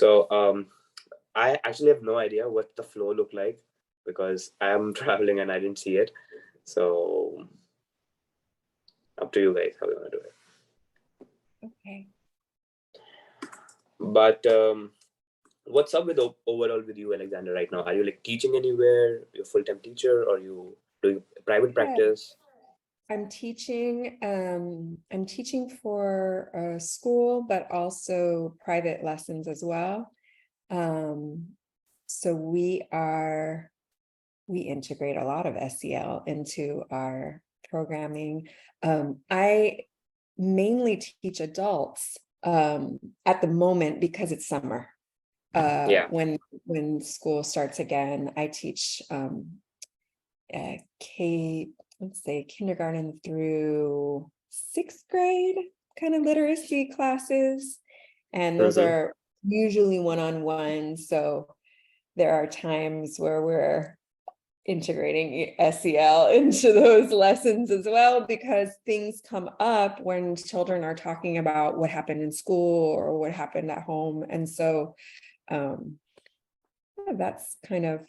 So I actually have no idea what the flow looked like because I am traveling and I didn't see it. So up to you guys how you want to do it. Okay. But what's up with overall with you, Alexander, right now? Are you like teaching anywhere? You're a full-time teacher, or you doing private practice? I'm teaching. I'm teaching for a school, but also private lessons as well. So we integrate a lot of SEL into our programming. I mainly teach adults at the moment because it's summer. Yeah. When school starts again, I teach kindergarten through 6th grade kind of literacy classes, and those are usually one-on-one. So there are times where we're integrating SEL into those lessons as well, because things come up when children are talking about what happened in school or what happened at home. And so that's kind of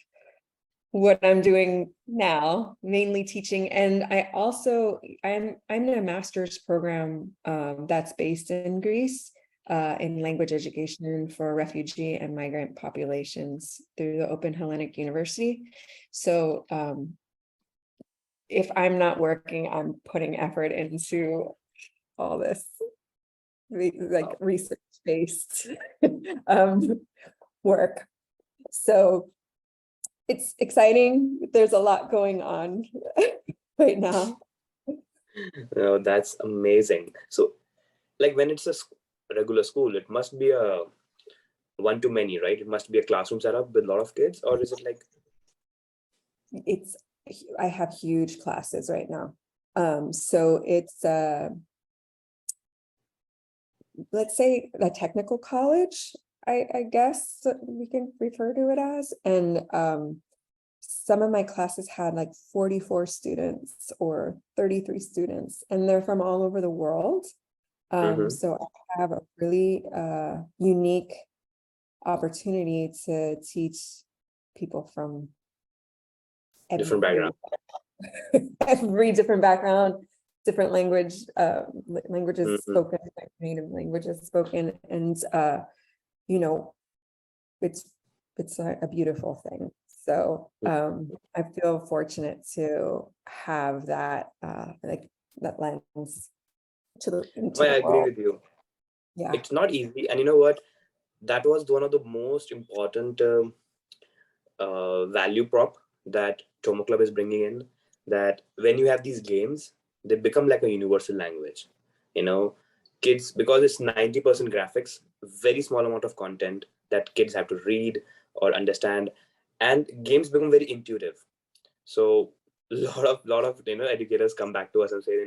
what I'm doing now, mainly teaching. And I'm in a master's program that's based in Greece in language education for refugee and migrant populations through the Open Hellenic University. So if I'm not working, I'm putting effort into all this like research-based work. So it's exciting. There's a lot going on right now. No, that's amazing. So, like when it's a regular school, it must be a one-to-many, right? It must be a classroom setup with a lot of kids, or is it like? I have huge classes right now. So it's let's say a technical college, I guess we can refer to it as. And some of my classes had like 44 students or 33 students, and they're from all over the world. So I have a really unique opportunity to teach people from Different background. Every different background, different languages spoken, native languages spoken, and it's a beautiful thing. So I feel fortunate to have that that lens to the into I the agree world. with you. Yeah, it's not easy, and you know what? That was one of the most important value prop that Tomo Club is bringing in. That when you have these games, they become like a universal language. Kids, because it's 90% graphics, very small amount of content that kids have to read or understand, and games become very intuitive. So lot of educators come back to us and say,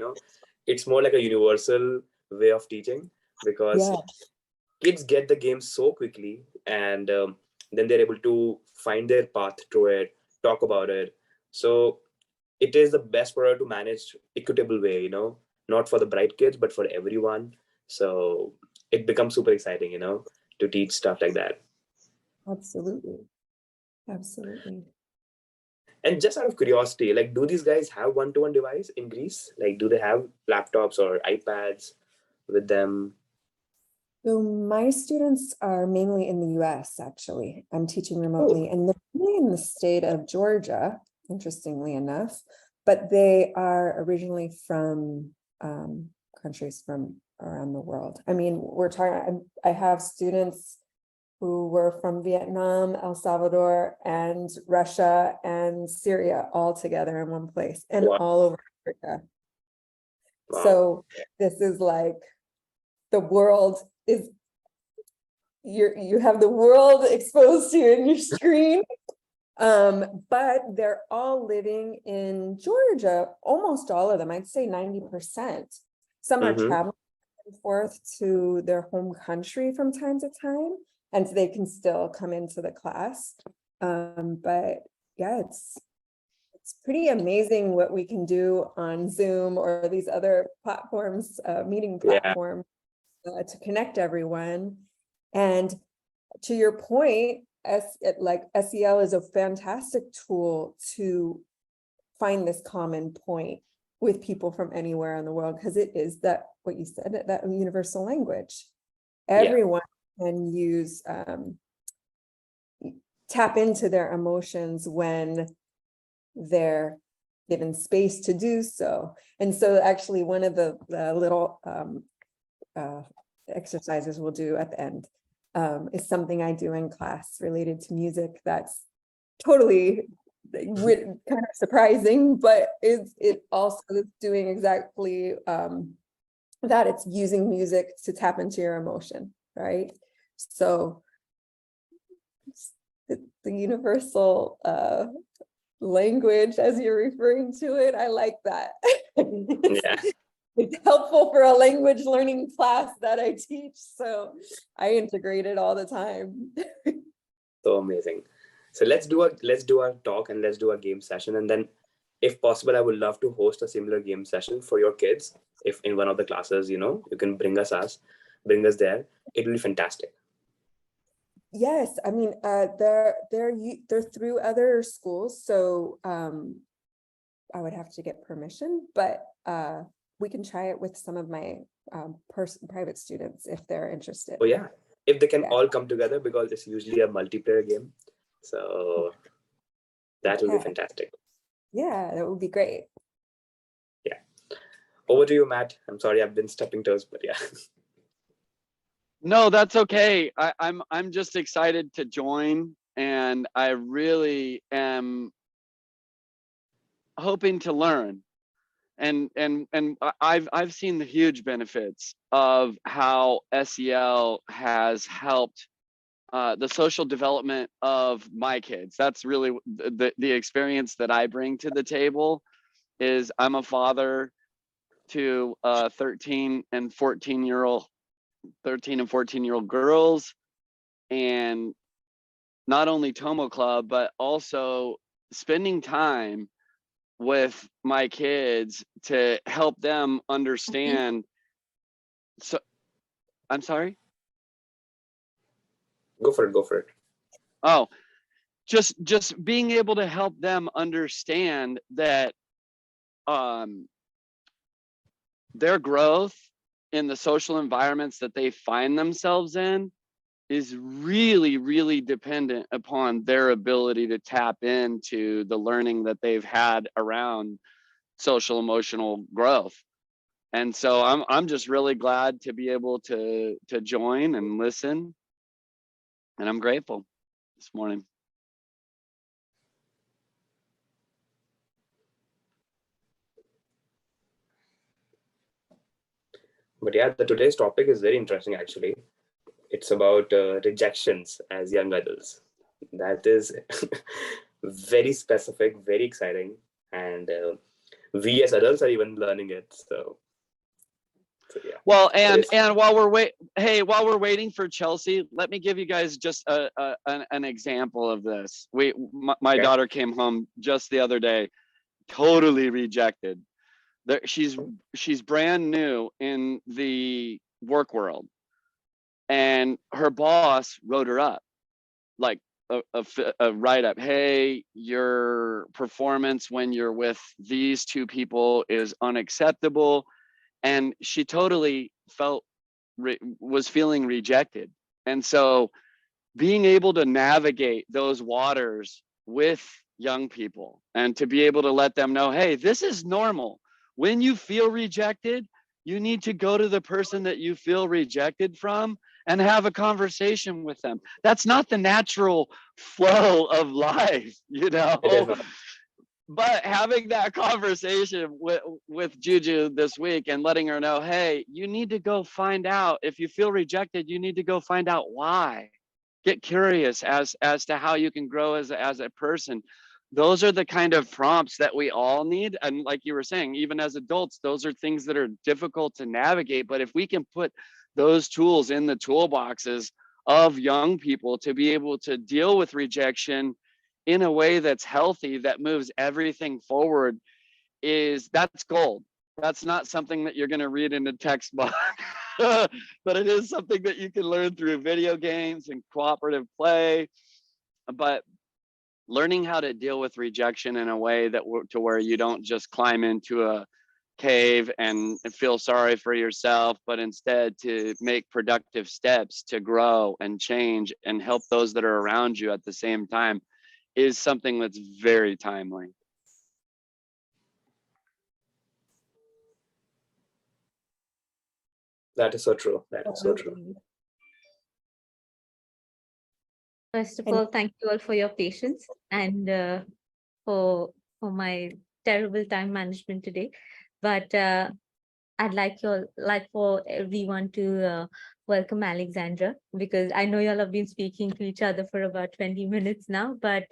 it's more like a universal way of teaching, because kids get the game so quickly, and then they're able to find their path through it, talk about it. So it is the best product to manage equitable way, not for the bright kids, but for everyone. So it becomes super exciting, to teach stuff like that. absolutely. And just out of curiosity, like, do these guys have one-to-one device in Greece? Like, do they have laptops or iPads with them? So my students are mainly in the US, actually. I'm teaching remotely, and they're mainly in the state of Georgia, interestingly enough, but they are originally from countries from around the world. I mean, I have students who were from Vietnam, El Salvador, and Russia, and Syria all together in one place, and all over Africa. Wow. So this is like the world is, you have the world exposed to you in your screen. But they're all living in Georgia, almost all of them, I'd say 90%. Some are traveling back and forth to their home country from time to time, and they can still come into the class. But yeah, it's pretty amazing what we can do on Zoom or these other platforms, meeting platforms, to connect everyone. And to your point, like SEL is a fantastic tool to find this common point with people from anywhere in the world, because it is that, what you said, that universal language. Everyone can use, tap into their emotions when they're given space to do so. And so actually one of the little exercises we'll do at the end is something I do in class related to music that's totally kind of surprising, but it also is doing exactly that. It's using music to tap into your emotion, right? So the universal language, as you're referring to it, I like that. Yeah. It's helpful for a language learning class that I teach, so I integrate it all the time. So amazing. So let's do a talk, and let's do a game session, and then if possible I would love to host a similar game session for your kids. If in one of the classes, you can bring us there, it will be fantastic. Yes, I mean, they're through other schools, so I would have to get permission, but we can try it with some of my private students if they're interested. Oh yeah, if they can all come together, because it's usually a multiplayer game, so that will be fantastic. Yeah, that would be great. Yeah, over to you, Matt. I'm sorry I've been stepping toes, but yeah. No, that's okay. I'm just excited to join, and I really am hoping to learn. And I've seen the huge benefits of how SEL has helped the social development of my kids. That's really the experience that I bring to the table. Is I'm a father to 13 and 14-year-old girls, and not only Tomo Club, but also spending time with my kids to help them understand. So I'm sorry. Go for it. Oh, just being able to help them understand that their growth in the social environments that they find themselves in is really, really dependent upon their ability to tap into the learning that they've had around social emotional growth. And so I'm just really glad to be able to join and listen, and I'm grateful this morning. But yeah, today's topic is very interesting actually. It's about rejections as young adults. That is very specific, very exciting, and we as adults are even learning it. So yeah. Well, and while we're waiting for Chelsea, let me give you guys just an example of this. My daughter came home just the other day, totally rejected. She's brand new in the work world, and her boss wrote her up, like a write-up. Hey, your performance when you're with these two people is unacceptable. And she totally was feeling rejected. And so being able to navigate those waters with young people and to be able to let them know, hey, this is normal. When you feel rejected, you need to go to the person that you feel rejected from and have a conversation with them. That's not the natural flow of life, But having that conversation with Juju this week and letting her know, hey, you need to go find out. If you feel rejected, you need to go find out why. Get curious as to how you can grow as a person. Those are the kind of prompts that we all need. And like you were saying, even as adults, those are things that are difficult to navigate. But if we can put those tools in the toolboxes of young people to be able to deal with rejection in a way that's healthy, that moves everything forward, that's gold. That's not something that you're going to read in a textbook. but it is something that you can learn through video games and cooperative play. But learning how to deal with rejection in a way that to where you don't just climb into a cave and feel sorry for yourself, but instead to make productive steps to grow and change and help those that are around you at the same time is something that's very timely. That is so true. That is so true. First of all, thank you all for your patience and for my terrible time management today. But I'd like for everyone to welcome Alexandra, because I know y'all have been speaking to each other for about 20 minutes now. But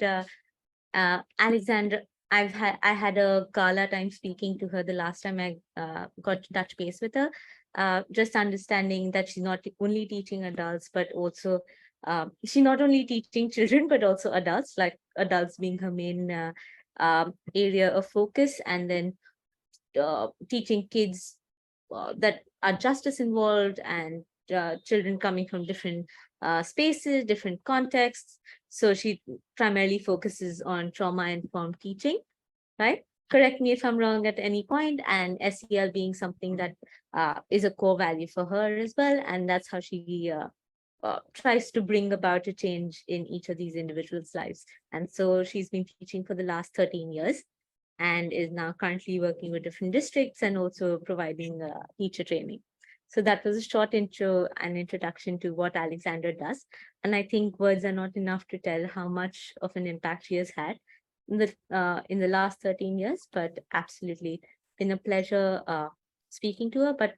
Alexandra, I had a gala time speaking to her the last time I got to touch base with her. Just understanding that she's not only teaching adults, but also she's not only teaching children, but also adults, like adults being her main area of focus, and then teaching kids that are just as involved, and children coming from different spaces, different contexts. So she primarily focuses on trauma-informed teaching, right? Correct me if I'm wrong at any point, and SEL being something that is a core value for her as well. And that's how she tries to bring about a change in each of these individuals' lives. And so she's been teaching for the last 13 years and is now currently working with different districts and also providing teacher training. So that was a short intro and introduction to what Alexandra does. And I think words are not enough to tell how much of an impact she has had in the last 13 years, but absolutely been a pleasure speaking to her. But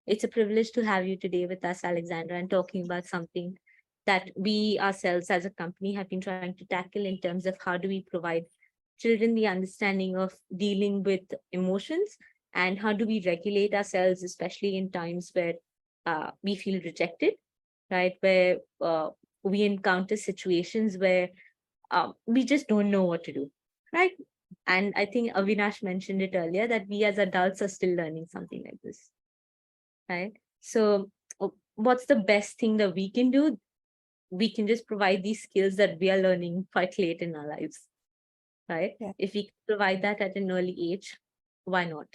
it's a privilege to have you today with us, Alexandra, and talking about something that we ourselves as a company have been trying to tackle in terms of how do we provide children the understanding of dealing with emotions, and how do we regulate ourselves, especially in times where we feel rejected, right? Where we encounter situations where we just don't know what to do, right? And I think Avinash mentioned it earlier that we as adults are still learning something like this, right? So what's the best thing that we can do? We can just provide these skills that we are learning quite late in our lives, right? Yeah. If we provide that at an early age, why not?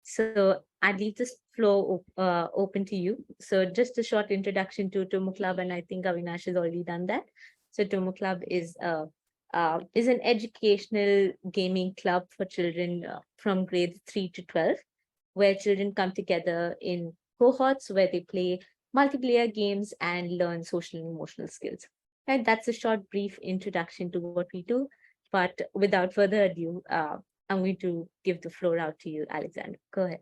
So I'd leave this floor open to you. So just a short introduction to Tomo Club, and I think Avinash has already done that. So Tomo Club is an educational gaming club for children from grades 3 to 12, where children come together in cohorts where they play multiplayer games and learn social and emotional skills. And that's a short, brief introduction to what we do. But without further ado, I'm going to give the floor out to you, Alexandra. Go ahead.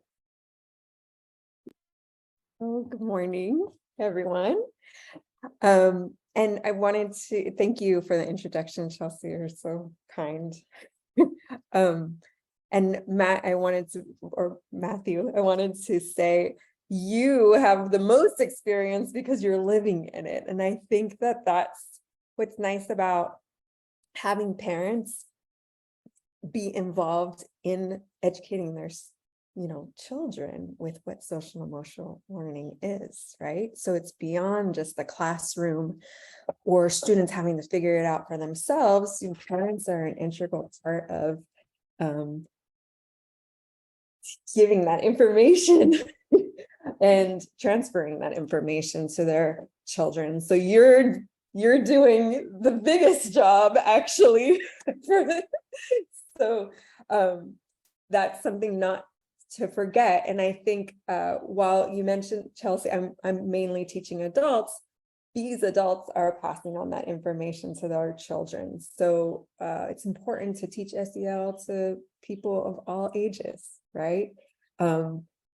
Oh, good morning, everyone. And I wanted to thank you for the introduction, Chelsea. You're so kind. And Matthew, I wanted to say, you have the most experience because you're living in it. And I think that that's what's nice about having parents be involved in educating their children with what social emotional learning is, right? So it's beyond just the classroom or students having to figure it out for themselves. Parents are an integral part of giving that information and transferring that information to their children. So you're doing the biggest job, actually. So that's something not to forget. And I think while you mentioned, Chelsea, I'm mainly teaching adults, these adults are passing on that information to their children. So it's important to teach SEL to people of all ages, right?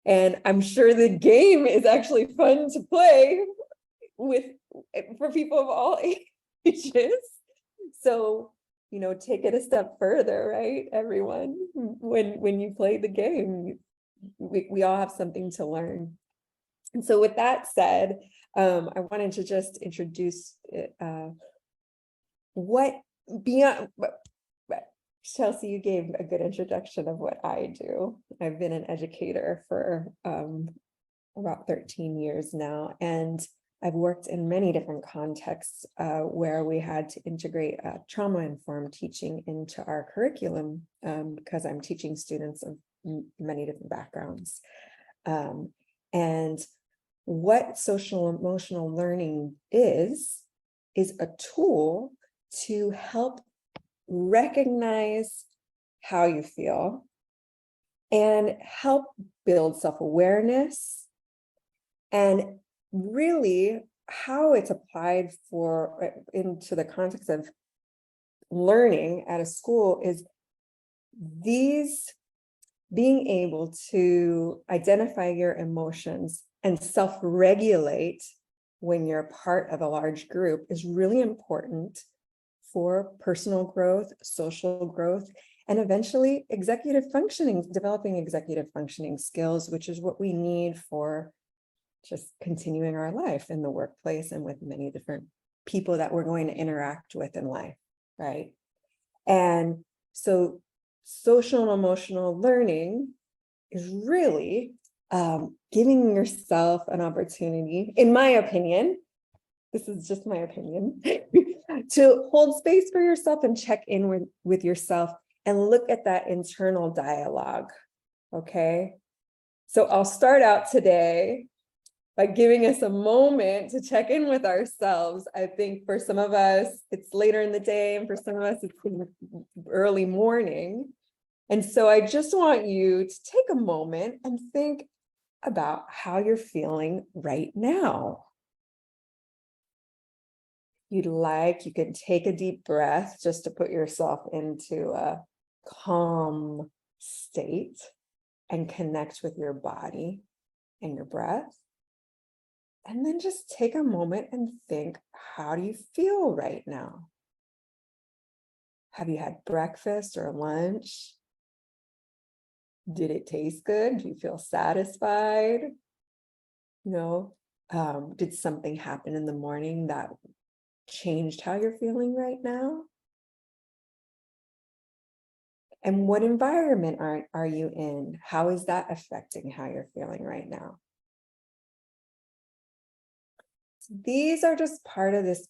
And I'm sure the game is actually fun to play for people of all ages. So, take it a step further, right? Everyone, when you play the game, we all have something to learn. And so with that said, I wanted to just introduce what beyond, Chelsea, you gave a good introduction of what I do. I've been an educator for about 13 years now, and I've worked in many different contexts where we had to integrate trauma-informed teaching into our curriculum because I'm teaching students of many different backgrounds. And what social emotional learning is a tool to help recognize how you feel and help build self-awareness, and really how it's applied into the context of learning at a school is being able to identify your emotions and self-regulate when you're part of a large group is really important for personal growth, social growth, and eventually executive functioning, developing executive functioning skills, which is what we need for just continuing our life in the workplace and with many different people that we're going to interact with in life, right? And so social and emotional learning is really giving yourself an opportunity, in my opinion, this is just my opinion, to hold space for yourself and check in with yourself and look at that internal dialogue, okay? So I'll start out today by giving us a moment to check in with ourselves. I think for some of us, it's later in the day, and for some of us, it's early morning. And so I just want you to take a moment and think about how you're feeling right now. You'd like, you can take a deep breath just to put yourself into a calm state and connect with your body and your breath. And then just take a moment and think, how do you feel right now? Have you had breakfast or lunch? Did it taste good? Do you feel satisfied? Did something happen in the morning that changed how you're feeling right now? And what environment are you in? How is that affecting how you're feeling right now? So these are just part of this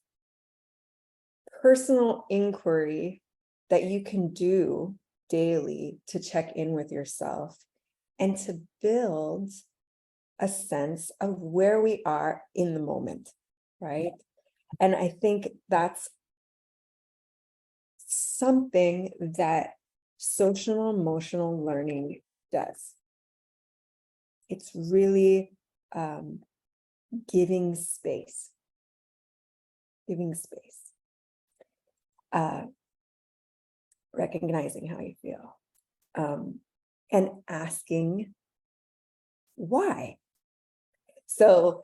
personal inquiry that you can do daily to check in with yourself and to build a sense of where we are in the moment, right? And I think that's something that social emotional learning does. It's really giving space, recognizing how you feel, and asking why. So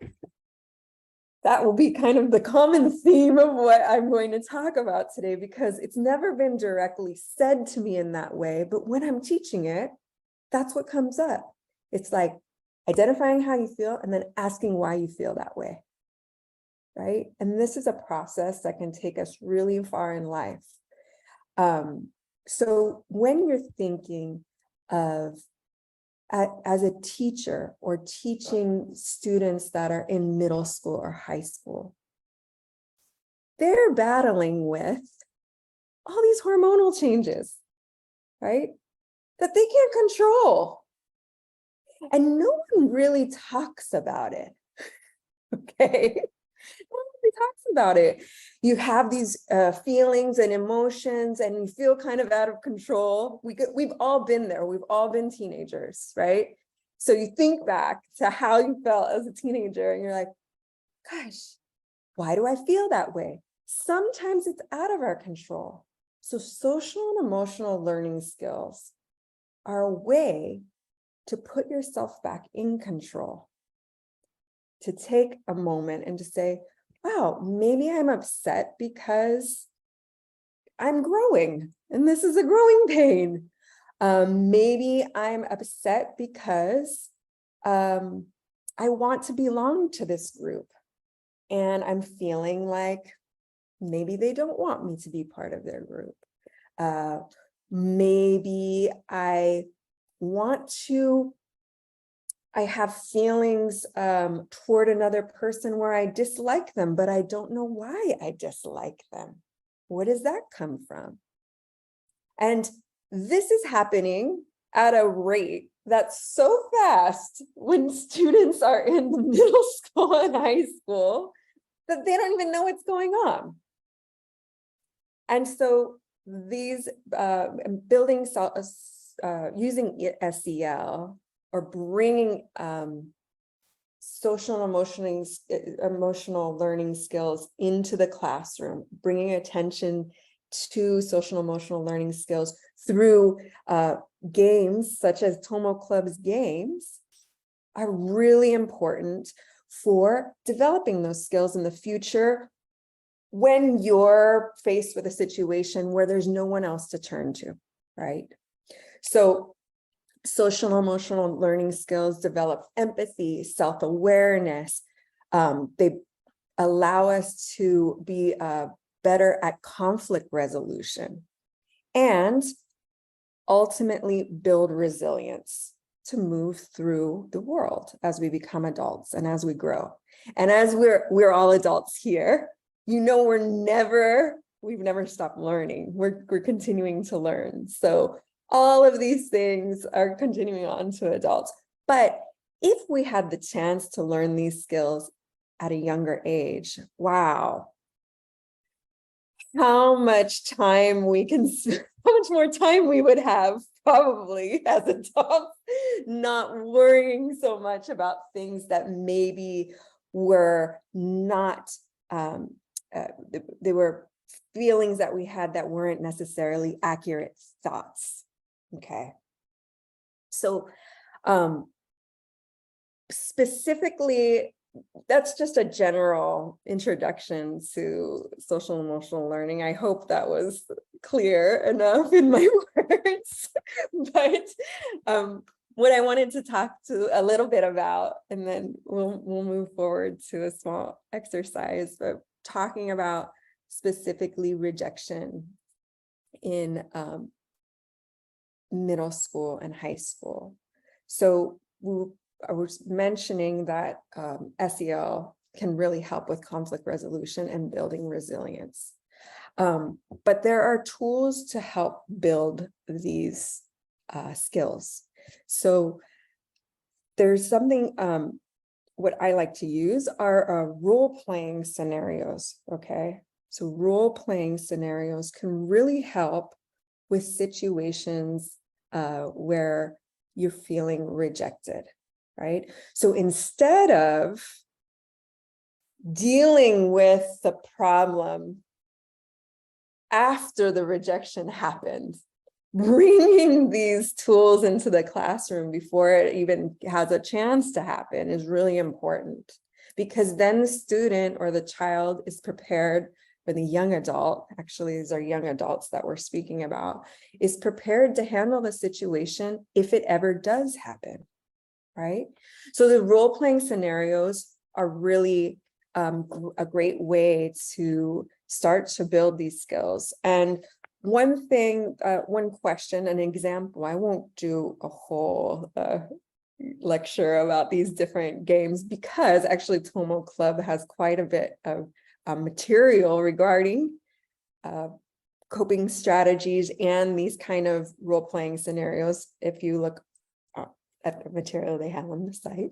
that will be kind of the common theme of what I'm going to talk about today, because it's never been directly said to me in that way, but when I'm teaching it, that's what comes up. It's like identifying how you feel and then asking why you feel that way, right? And this is a process that can take us really far in life. So when you're thinking of as a teacher or teaching students that are in middle school or high school, they're battling with all these hormonal changes, right? That they can't control. And no one really talks about it, okay? No one really talks about it. You have these feelings and emotions and you feel kind of out of control. We've all been there. We've all been teenagers, right? So you think back to how you felt as a teenager and you're like, gosh, why do I feel that way? Sometimes it's out of our control. So social and emotional learning skills are a way to put yourself back in control, to take a moment and to say, wow, maybe I'm upset because I'm growing and this is a growing pain. Maybe I'm upset because I want to belong to this group and I'm feeling like maybe they don't want me to be part of their group. Maybe I want to I have feelings toward another person where I dislike them, but I don't know why I dislike them. Where does that come from? And this is happening at a rate that's so fast when students are in middle school and high school that they don't even know what's going on. And so these using SEL or bringing social and emotional learning skills into the classroom, bringing attention to social and emotional learning skills through games such as Tomo Club's games are really important for developing those skills in the future when you're faced with a situation where there's no one else to turn to, right? So social and emotional learning skills develop empathy, self-awareness. They allow us to be better at conflict resolution and ultimately build resilience to move through the world as we become adults and as we grow. And as we're all adults here, you know, we've never stopped learning. We're continuing to learn. So all of these things are continuing on to adults. But if we had the chance to learn these skills at a younger age, wow, how much time we can, how much more time we would have probably as adults, not worrying so much about things that maybe were not, they were feelings that we had that weren't necessarily accurate thoughts. Okay. So specifically, that's just a general introduction to social and emotional learning. I hope that was clear enough in my words. But what I wanted to talk to a little bit about, and then we'll move forward to a small exercise, but talking about specifically rejection in middle school and high school. So I was mentioning that SEL can really help with conflict resolution and building resilience. But there are tools to help build these skills. So there's something, what I like to use are role-playing scenarios, okay? So role-playing scenarios can really help with situations where you're feeling rejected, right? So instead of dealing with the problem after the rejection happened, bringing these tools into the classroom before it even has a chance to happen is really important, because then the student or the child is prepared, or the young adult, actually these are young adults that we're speaking about, is prepared to handle the situation if it ever does happen, right? So the role-playing scenarios are really a great way to start to build these skills. And one thing, one question, an example, I won't do a whole lecture about these different games because actually Tomo Club has quite a bit of material regarding coping strategies and these kind of role-playing scenarios if you look at the material they have on the site.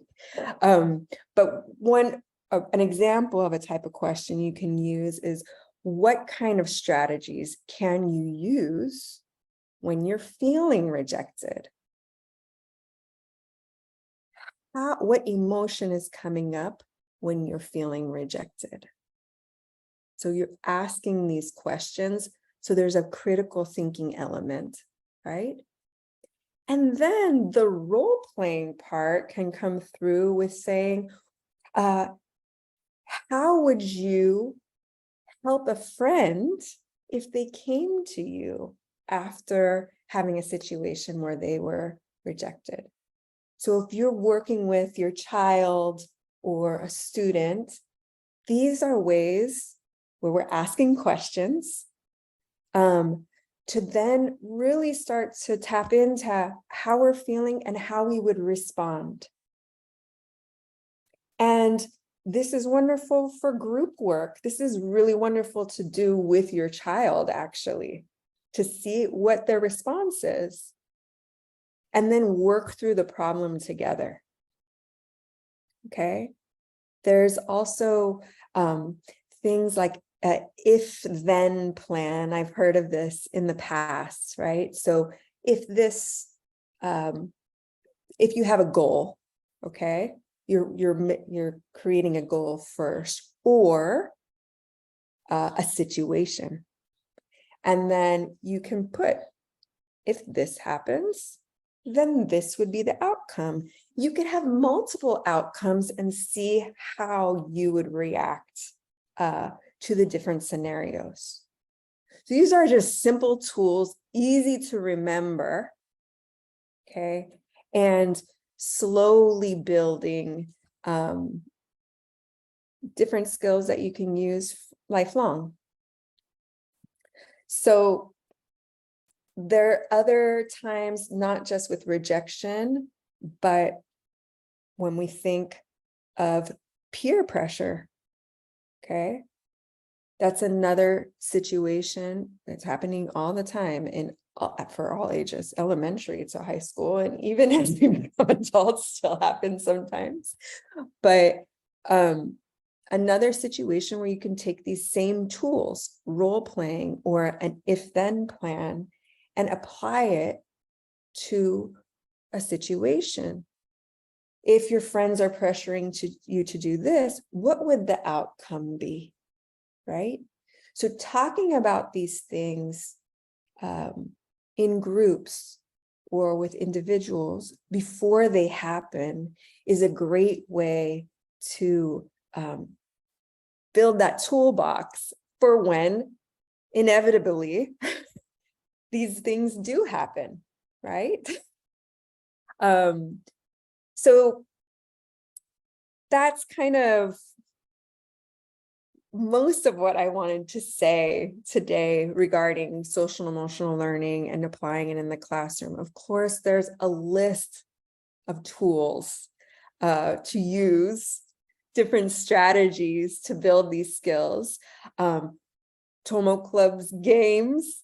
But an example of a type of question you can use is, what kind of strategies can you use when you're feeling rejected? What emotion is coming up when you're feeling rejected? So you're asking these questions, so there's a critical thinking element, right? And then the role-playing part can come through with saying, how would you help a friend if they came to you after having a situation where they were rejected? So if you're working with your child or a student, these are ways where we're asking questions to then really start to tap into how we're feeling and how we would respond. And this is wonderful for group work. This is really wonderful to do with your child, actually, to see what their response is, and then work through the problem together. Okay. There's also things like if-then plan. I've heard of this in the past, right? So if this, if you have a goal, okay, you're creating a goal first, or a situation, and then you can put, if this happens, then this would be the outcome. You could have multiple outcomes and see how you would react to the different scenarios. So these are just simple tools, easy to remember, okay, and slowly building different skills that you can use lifelong. So there are other times, not just with rejection, but when we think of peer pressure, okay? That's another situation that's happening all the time for all ages, elementary to high school, and even as we become adults, still happens sometimes. But another situation where you can take these same tools, role playing or an if-then plan, and apply it to a situation. If your friends are pressuring you to do this, what would the outcome be, right? So talking about these things in groups or with individuals before they happen is a great way to build that toolbox for when inevitably these things do happen, right? So that's kind of most of what I wanted to say today regarding social and emotional learning and applying it in the classroom. Of course, there's a list of tools to use, different strategies to build these skills. Tomo Club's games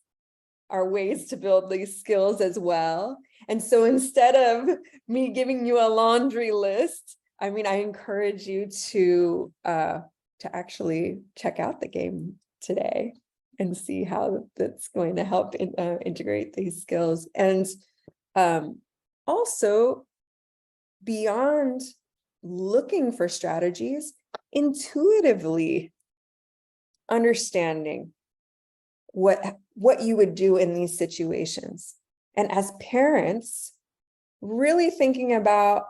are ways to build these skills as well. And so instead of me giving you a laundry list, I mean, I encourage you to actually check out the game today and see how that's going to help integrate these skills. And also, beyond looking for strategies, intuitively understanding what you would do in these situations. And as parents, really thinking about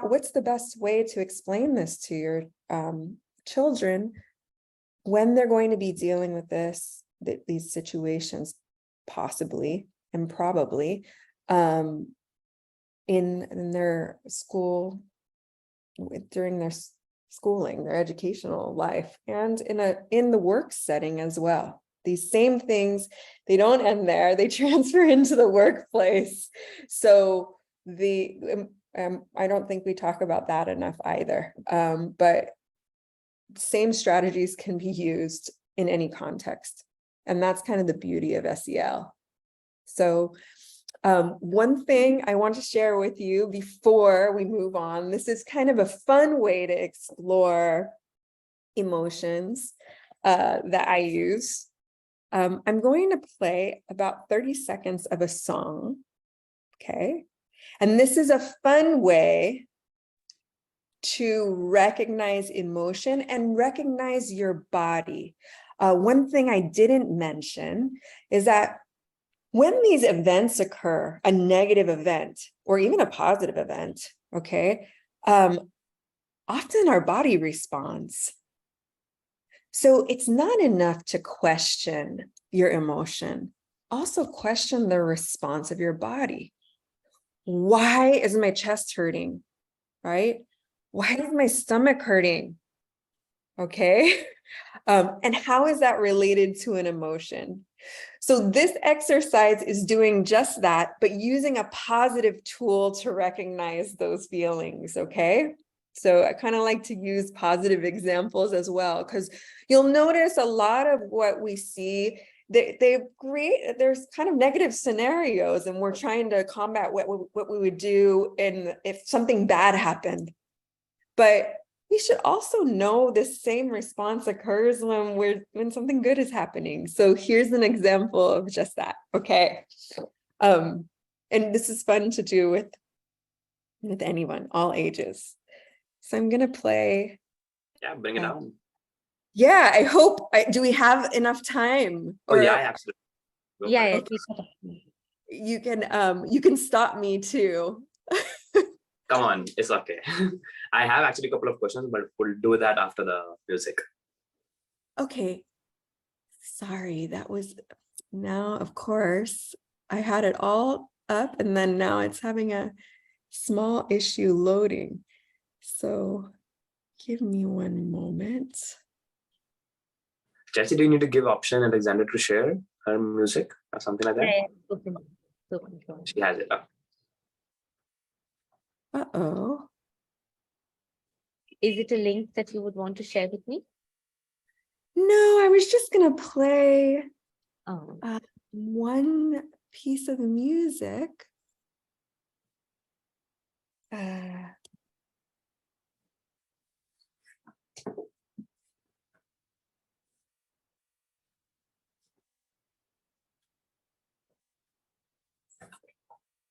what's the best way to explain this to your children when they're going to be dealing with these situations, possibly and probably in their school, during their schooling, their educational life, and in the work setting as well. These same things, they don't end there, they transfer into the workplace. So I don't think we talk about that enough either. But same strategies can be used in any context. And that's kind of the beauty of SEL. So one thing I want to share with you before we move on, this is kind of a fun way to explore emotions that I use. I'm going to play about 30 seconds of a song, okay? And this is a fun way to recognize emotion and recognize your body. One thing I didn't mention is that when these events occur, a negative event or even a positive event, okay, often our body responds. So it's not enough to question your emotion. Also question the response of your body. Why is my chest hurting, right? Why is my stomach hurting? Okay. And how is that related to an emotion? So this exercise is doing just that, but using a positive tool to recognize those feelings, okay? So I kind of like to use positive examples as well, because you'll notice a lot of what we see, there's kind of negative scenarios, and we're trying to combat what we would do if something bad happened. But we should also know the same response occurs when something good is happening. So here's an example of just that. Okay. And this is fun to do with anyone, all ages. So I'm gonna play. Yeah, bring it on. Yeah, I hope. Do we have enough time? Oh yeah, absolutely. Go for Yeah, it. You can stop me too. Come on, it's okay. I have actually a couple of questions, but we'll do that after the music. Okay. Sorry, that was now, of course, I had it all up and then now it's having a small issue loading. So give me one moment. Chelsea, do you need to give option Alexandra to share her music or something like that? Yeah. She has it up. Uh-oh. Is it a link that you would want to share with me? No, I was just gonna play Oh, one piece of music.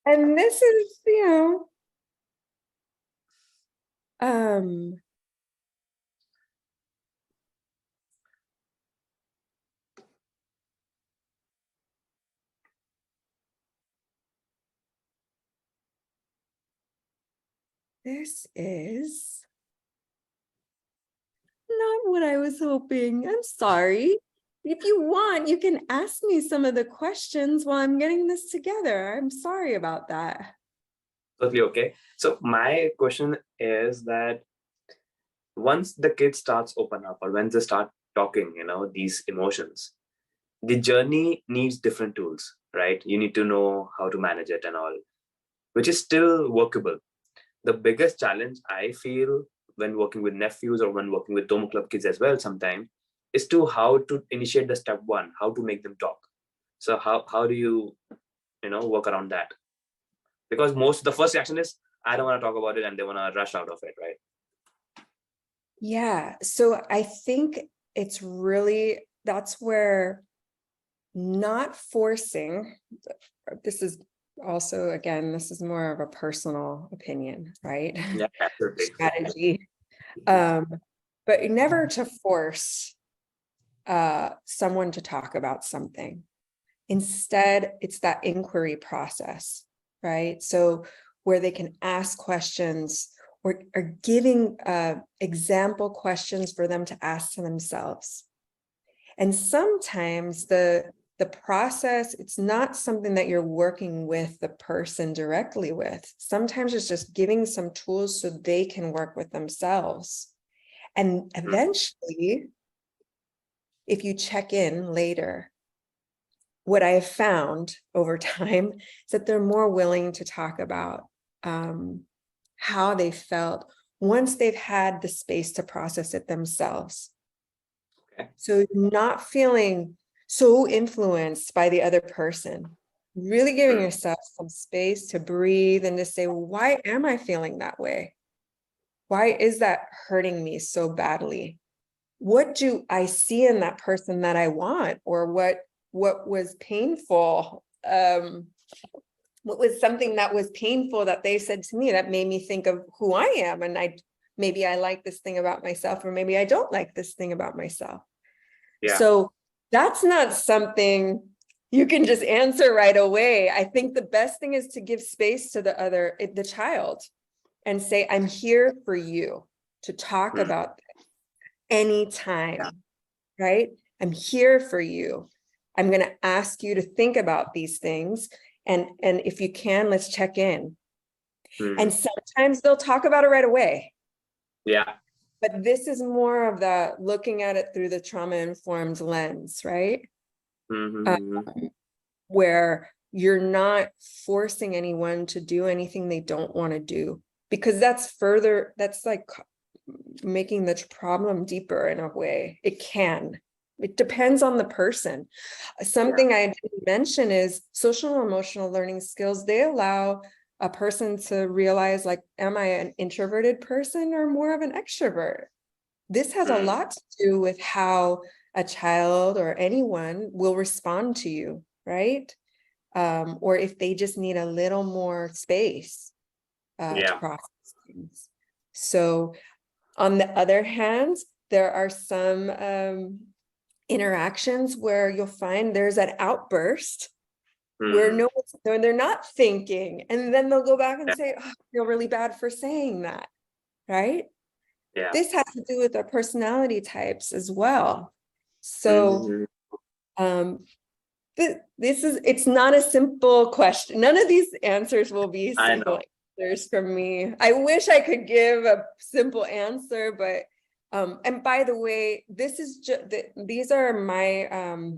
And this is, this is not what I was hoping. I'm sorry. If you want, you can ask me some of the questions while I'm getting this together. I'm sorry about that. Totally okay. So my question is that once the kid starts open up or when they start talking, these emotions, the journey needs different tools, right? You need to know how to manage it and all, which is still workable. The biggest challenge I feel when working with nephews or when working with Tomo Club kids as well sometimes is to how to initiate the step one, how to make them talk. So how do you work around that? Because the first reaction is I don't want to talk about it and they want to rush out of it, right? Yeah, so I think it's really, that's where not forcing, this is also, again, this is more of a personal opinion, right? Yeah, absolutely. Strategy. But never to force someone to talk about something. Instead, it's that inquiry process, right? So where they can ask questions or giving example questions for them to ask to themselves. And sometimes the process, it's not something that you're working with the person directly with. Sometimes it's just giving some tools so they can work with themselves. And eventually, if you check in later, what I have found over time is that they're more willing to talk about how they felt once they've had the space to process it themselves. Okay. So not feeling so influenced by the other person, really giving yourself some space to breathe and to say, well, why am I feeling that way? Why is that hurting me so badly? What do I see in that person that I want? Or what was painful? What was something that was painful that they said to me that made me think of who I am? And maybe I like this thing about myself, or maybe I don't like this thing about myself. Yeah. So that's not something you can just answer right away. I think the best thing is to give space to the child and say, I'm here for you to talk about this anytime, right? I'm here for you. I'm going to ask you to think about these things. And if you can, let's check in. And sometimes they'll talk about it right away. Yeah. But this is more of the looking at it through the trauma-informed lens, right? Where you're not forcing anyone to do anything they don't want to do. because that's like making the problem deeper in a way. It depends on the person. Something I didn't mention is social and emotional learning skills. They allow a person to realize, like, am I an introverted person or more of an extrovert? This has a lot to do with how a child or anyone will respond to you, right? Or if they just need a little more space to process things. So on the other hand, there are some interactions where you'll find there's an outburst where they're not thinking, and then they'll go back and say, oh, I feel really bad for saying that, right? This has to do with our personality types as well. So it's not a simple question. None of these answers will be simple answers from me. I wish I could give a simple answer, but and by the way, this is just these are my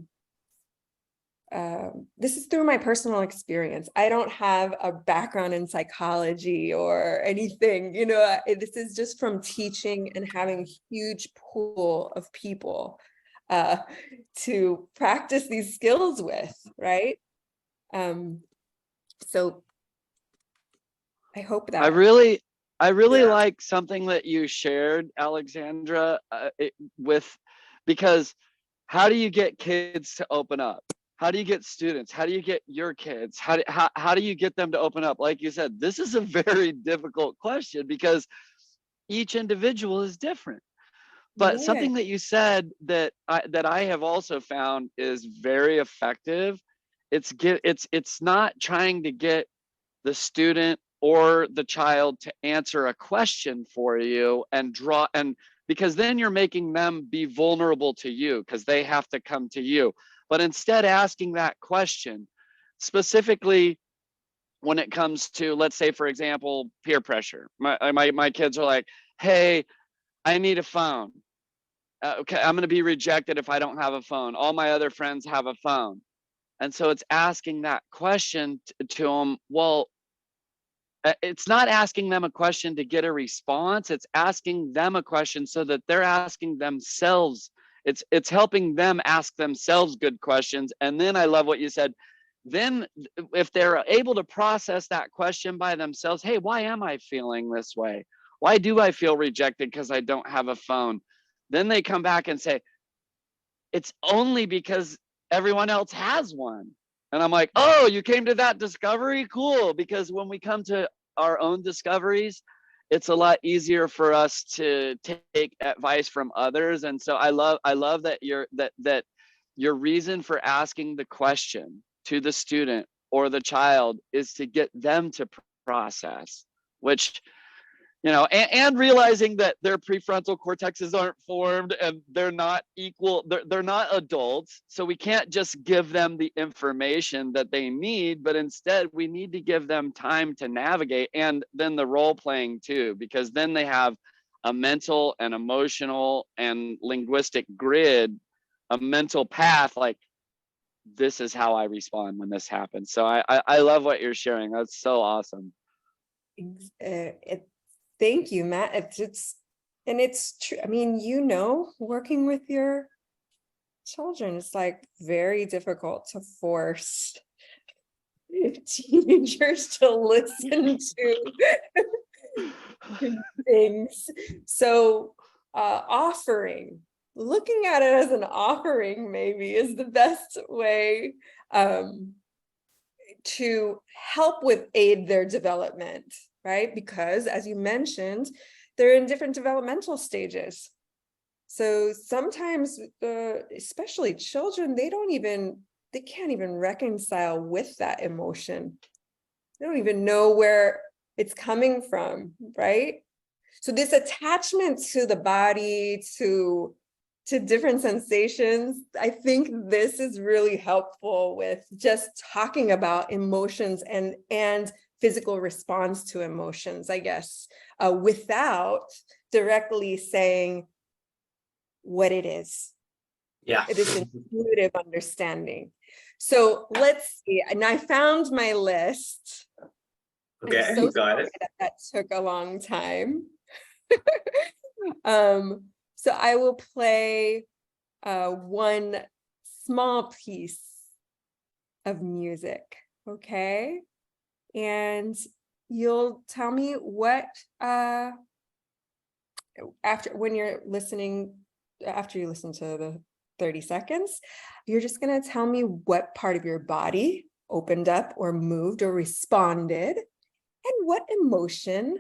this is through my personal experience. I don't have a background in psychology or anything, you know. This is just from teaching and having a huge pool of people to practice these skills with, right? So I hope that I really like something that you shared, Alexandra, because how do you get kids to open up? How do you get students? How do you get your kids? How do you get them to open up? Like you said, this is a very difficult question because each individual is different. But something that you said that I have also found is very effective. It's not trying to get the student or the child to answer a question for you and because then you're making them be vulnerable to you because they have to come to you. But instead asking that question specifically when it comes to, let's say, for example, peer pressure. My kids are like, hey, I need a phone. Okay, I'm going to be rejected if I don't have a phone. All my other friends have a phone. And so it's asking that question to them. Well, it's not asking them a question to get a response. It's asking them a question so that they're asking themselves. It's helping them ask themselves good questions. And then I love what you said. Then if they're able to process that question by themselves, hey, why am I feeling this way? Why do I feel rejected because I don't have a phone? Then they come back and say, it's only because everyone else has one. And I'm like, oh, you came to that discovery? Cool. Because when we come to our own discoveries, it's a lot easier for us to take advice from others. And so I love that your reason for asking the question to the student or the child is to get them to process, which, you know, and realizing that their prefrontal cortexes aren't formed and they're not equal, they're not adults. So we can't just give them the information that they need, but instead we need to give them time to navigate, and then the role playing too, because then they have a mental and emotional and linguistic grid, a mental path, like, this is how I respond when this happens. So I love what you're sharing. That's so awesome. Thank you, Matt. It's true. I mean, you know, working with your children, it's like very difficult to force teenagers to listen to things. So looking at it as an offering maybe is the best way to help aid their development. Right? Because as you mentioned, they're in different developmental stages. So sometimes, especially children, they can't even reconcile with that emotion. They don't even know where it's coming from, right? So this attachment to the body, to different sensations, I think this is really helpful with just talking about emotions and physical response to emotions, I guess, without directly saying what it is. Yeah. It is intuitive understanding. So let's see, and I found my list. Okay, I'm so got sorry it. that took a long time. So I will play one small piece of music, okay? And you'll tell me what after you listen to the 30 seconds, you're just going to tell me what part of your body opened up or moved or responded, and what emotion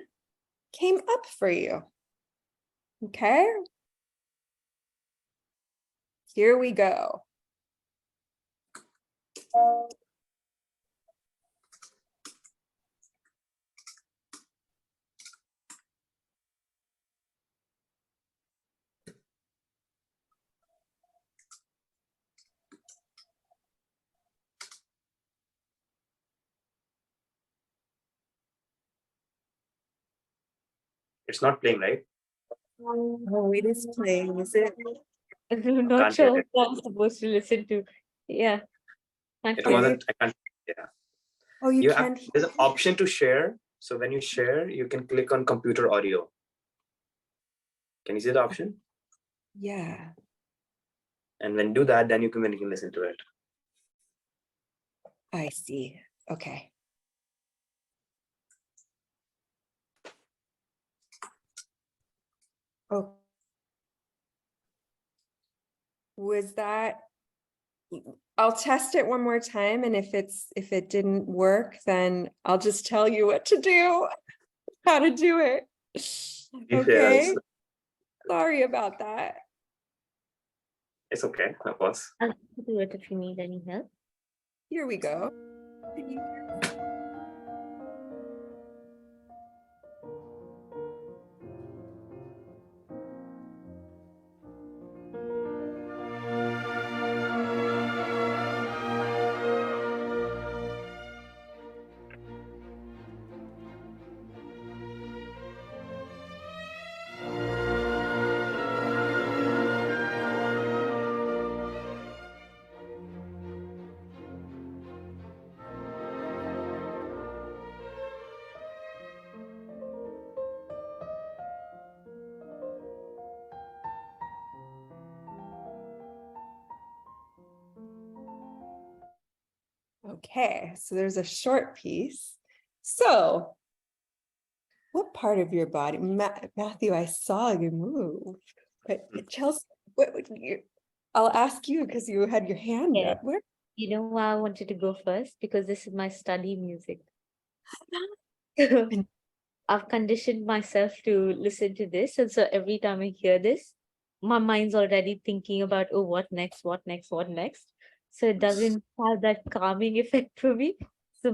came up for you. Okay? Here we go. It's not playing, right? Oh, it is playing, is it? I'm not Can't hear sure it. what I'm supposed to listen to. Yeah. Can't It hear it. wasn't. I can't. Yeah. Oh, you You have. can't hear. There's an option to share. So when you share, you can click on computer audio. Can you see the option? Yeah. And when you do that, then you can listen to it. I see. Okay. Oh. Was that? I'll test it one more time, and if it didn't work, then I'll just tell you what to do, how to do it. Okay. Yes. Sorry about that. It's okay. Of course. I'll do it if you need any help. Here we go. Okay, so there's a short piece. So, what part of your body, Matthew, I saw you move, but Chelsea, what would you, I'll ask you because you had your hand Yeah. up. Where? You know why I wanted to go first? Because this is my study music. I've conditioned myself to listen to this. And so every time I hear this, my mind's already thinking about, oh, what next, what next, what next. So it doesn't have that calming effect for me. So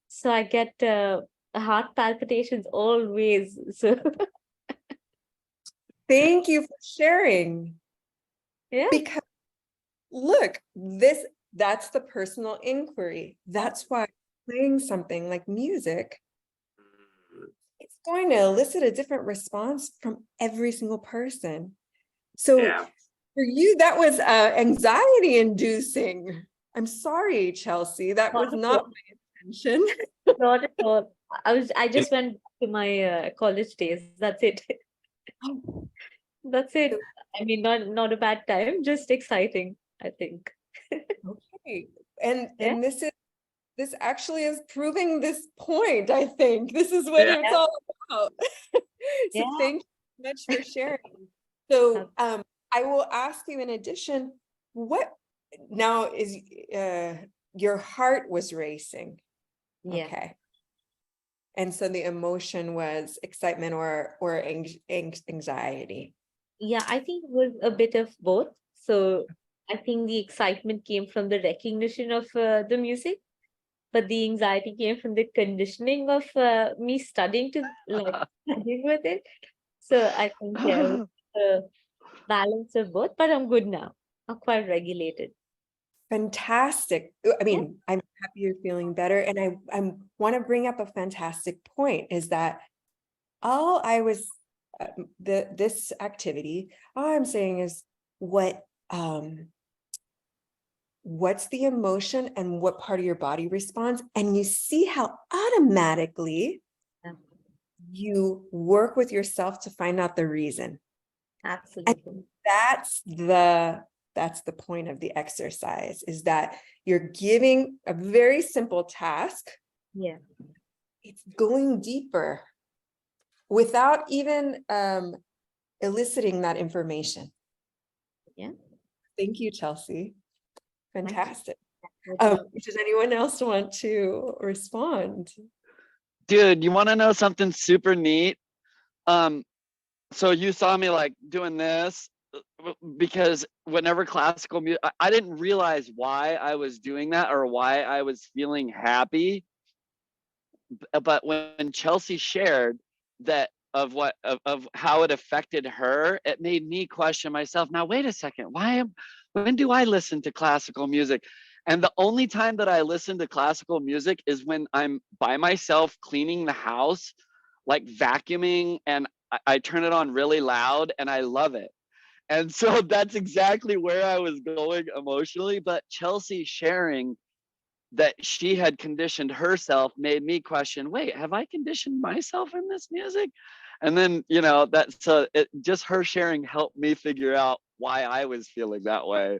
so I get heart palpitations always. So Thank you for sharing. yeah, Because look, that's the personal inquiry. That's why playing something like music, it's going to elicit a different response from every single person. So Yeah. for you, that was anxiety inducing. I'm sorry, Chelsea, that was not my intention. not at all. I just went back to my college days. That's it. That's it. I mean, not a bad time, just exciting, I think. Okay, and Yeah. this actually is proving this point. I think this is what Yeah. it's all about. So Yeah. thank you so much for sharing. So I will ask you in addition, what now is your heart was racing? Yeah. Okay. And so the emotion was excitement or anxiety. Yeah, I think it was a bit of both. So I think the excitement came from the recognition of the music, but the anxiety came from the conditioning of me studying studying with it. So I think yeah, it was a balance of both, but I'm good now. I'm quite regulated. Fantastic. I mean, I'm happy you're feeling better. And I want to bring up a fantastic point is that all I was, this activity, all I'm saying is what what's the emotion and what part of your body responds, and you see how automatically Yeah. you work with yourself to find out the reason. Absolutely. That's the point of the exercise, is that you're giving a very simple task. Yeah. It's going deeper without even eliciting that information. Yeah. Thank you, Chelsea. Thank you. Fantastic. Okay. Does anyone else want to respond? Dude, you want to know something super neat? So you saw me like doing this because whenever classical music, I didn't realize why I was doing that or why I was feeling happy. But when Chelsea shared that of how it affected her, it made me question myself. Now, wait a second, when do I listen to classical music? And the only time that I listen to classical music is when I'm by myself cleaning the house, like vacuuming, and I turn it on really loud and I love it. And so that's exactly where I was going emotionally. But Chelsea sharing that she had conditioned herself made me question, wait, have I conditioned myself in this music? And then, just her sharing helped me figure out why I was feeling that way.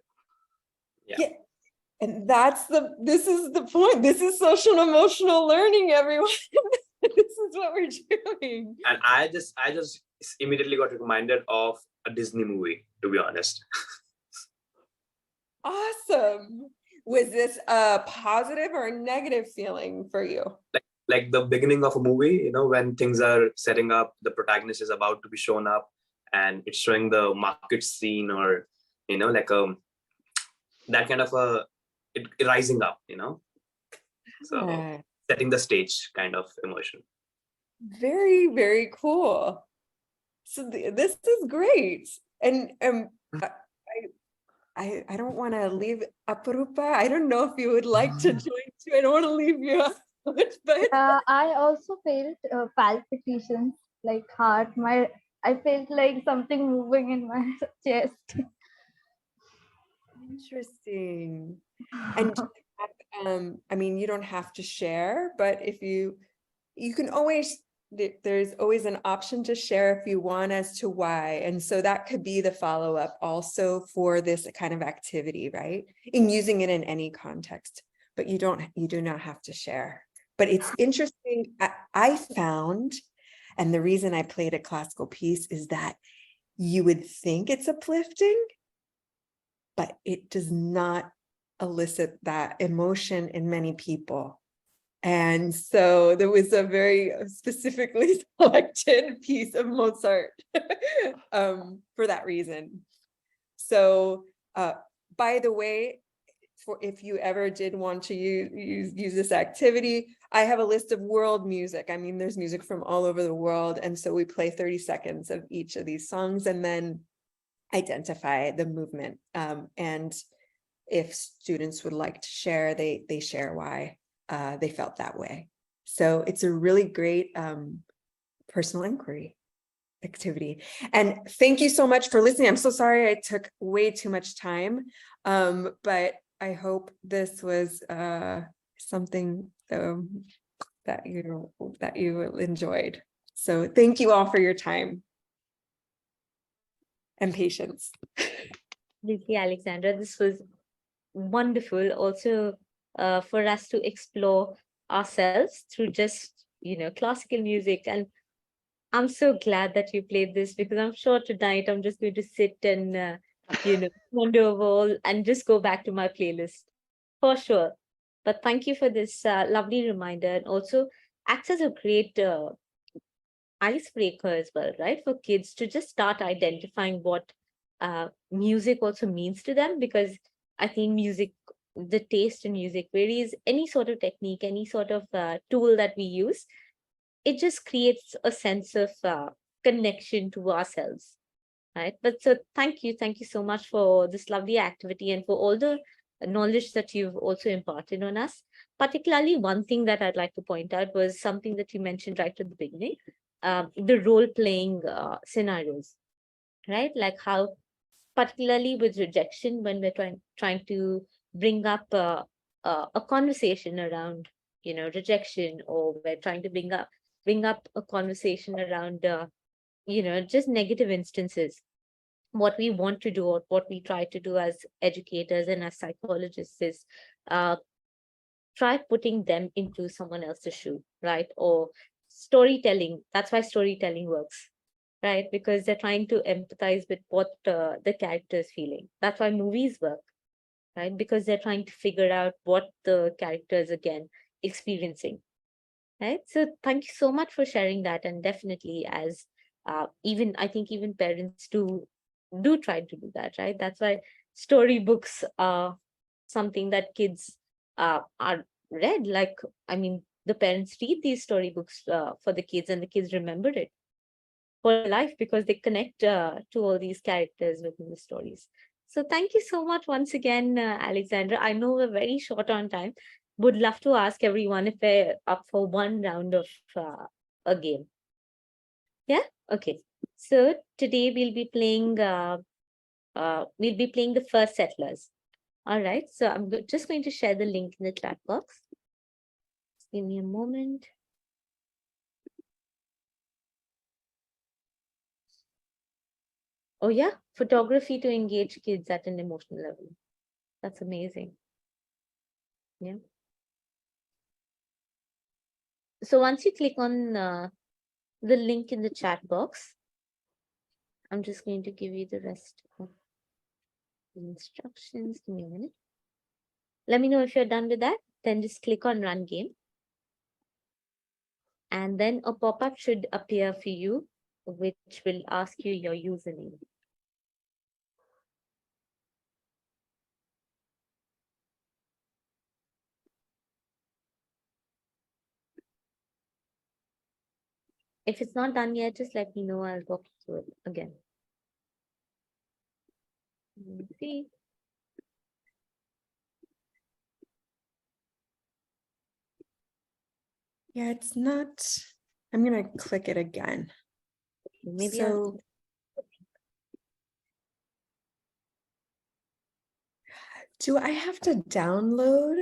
Yeah. And this is the point. This is social and emotional learning, everyone. This is what we're doing. And I just immediately got reminded of a Disney movie, to be honest. Awesome. Was this a positive or a negative feeling for you? Like the beginning of a movie, when things are setting up, the protagonist is about to be shown up and it's showing the market scene, or like that kind of it rising up, so Yeah. setting the stage kind of emotion. Very, very cool. So this is great. And I don't want to leave Aparupa. I don't know if you would like to join too. I don't want to leave you out, but I also felt palpitations, like heart. I felt like something moving in my chest. interesting. And I mean, you don't have to share, but if you can always, there's always an option to share if you want as to why. And so that could be the follow-up also for this kind of activity, right? In using it in any context, but you do not have to share. But it's interesting. I found, and the reason I played a classical piece is that you would think it's uplifting, but it does not elicit that emotion in many people. And so there was a very specifically selected piece of Mozart for that reason. So by the way, if you ever did want to use this activity, I have a list of world music. I mean, there's music from all over the world. And so we play 30 seconds of each of these songs and then identify the movement. And if students would like to share, they share why they felt that way. So it's a really great personal inquiry activity. And thank you so much for listening. I'm so sorry I took way too much time, but I hope this was something that you enjoyed. So thank you all for your time and patience. Absolutely, Alexandra. This was wonderful. Also, for us to explore ourselves through just classical music. And I'm so glad that you played this, because I'm sure tonight I'm just going to sit and wonder over all and just go back to my playlist for sure. But thank you for this lovely reminder, and also acts as a great icebreaker as well, right? For kids to just start identifying what music also means to them, because I think the taste in music varies. Any sort of technique, any sort of tool that we use, it just creates a sense of connection to ourselves, right? But so thank you so much for this lovely activity and for all the knowledge that you've also imparted on us. Particularly, one thing that I'd like to point out was something that you mentioned right at the beginning, the role-playing scenarios, right? Like how, particularly with rejection, when we're trying to bring up a conversation around, rejection, or we're trying to bring up a conversation around, just negative instances. What we want to do, or what we try to do as educators and as psychologists, is try putting them into someone else's shoe, right? Or storytelling. That's why storytelling works, right? Because they're trying to empathize with what the character is feeling. That's why movies work, right? Because they're trying to figure out what the character is again experiencing, right? So thank you so much for sharing that. And definitely, as I think even parents do try to do that, right? That's why storybooks are something that kids are read. Like, I mean, the parents read these storybooks for the kids, and the kids remember it for life because they connect to all these characters within the stories. So thank you so much once again, Alexandra. I know we're very short on time. Would love to ask everyone if they're up for one round of a game. Yeah? Okay. So today we'll be playing the First Settlers. All right. So I'm just going to share the link in the chat box. Just give me a moment. Oh yeah, photography to engage kids at an emotional level. That's amazing. Yeah. So once you click on the link in the chat box, I'm just going to give you the rest of the instructions. Give me a minute. Let me know if you're done with that. Then just click on Run Game. And then a pop-up should appear for you, which will ask you your username. If it's not done yet, just let me know. I'll walk you through it again. Let's see. Yeah, it's not. I'm going to click it again. Maybe So, do I have to download?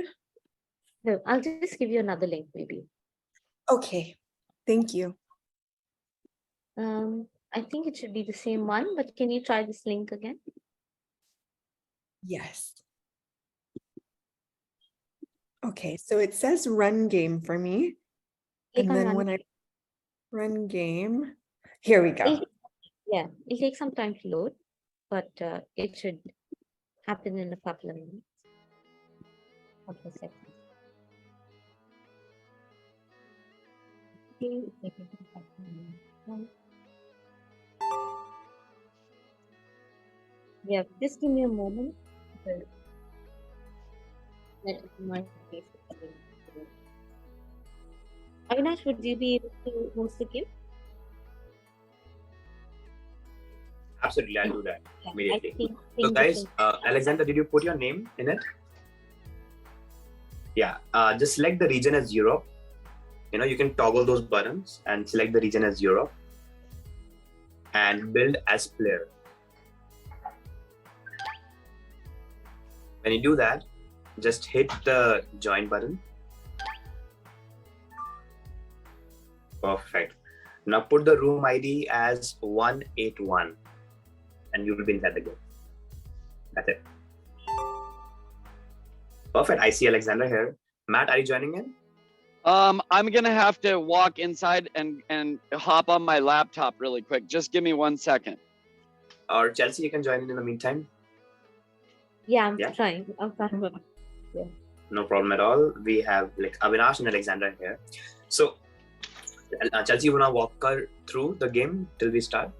No, I'll just give you another link, maybe. Okay, thank you. I think it should be the same one, but can you try this link again? Yes. Okay, so it says Run Game for me. Click And on then Run when I run game, here we go. Yeah, it'll take some time to load, but it should happen in a couple of minutes. Couple of seconds. Okay, it's taking some couple of minutes. Yeah, just give me a moment. because my face is coming through. Avinash, would you be able to host the game? Absolutely, I'll do that Yeah, immediately. I think So the guys, thing- Alexander, did you put your name in it? Yeah, just select the region as Europe. You can toggle those buttons and select the region as Europe and build as player. When you do that, just hit the join button. Perfect. Now put the room ID as 181 and you will be inside the game. That's it. Perfect. I see Alexander here. Matt, are you joining in? I'm gonna have to walk inside and hop on my laptop really quick. Just give me 1 second. Or Chelsea, you can join in the meantime. Yeah, I'm Yeah. trying. I'm trying. No problem at all. We have like Avinash and Alexander here. So, Chelsea, you wanna walk her through the game till we start?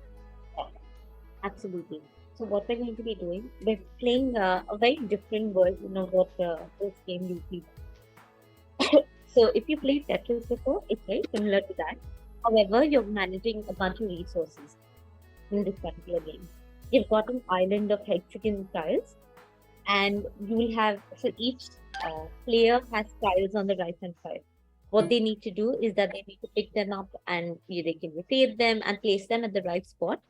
Absolutely. So what we're going to be doing, we're playing a very different version of what this game usually does. So if you played Tetris before, it's very similar to that. However, you're managing a bunch of resources in this particular game. You've got an island of hexagon tiles, and you will have, so each player has tiles on the right hand side. What they need to do is that they need to pick them up and they can rotate them and place them at the right spot.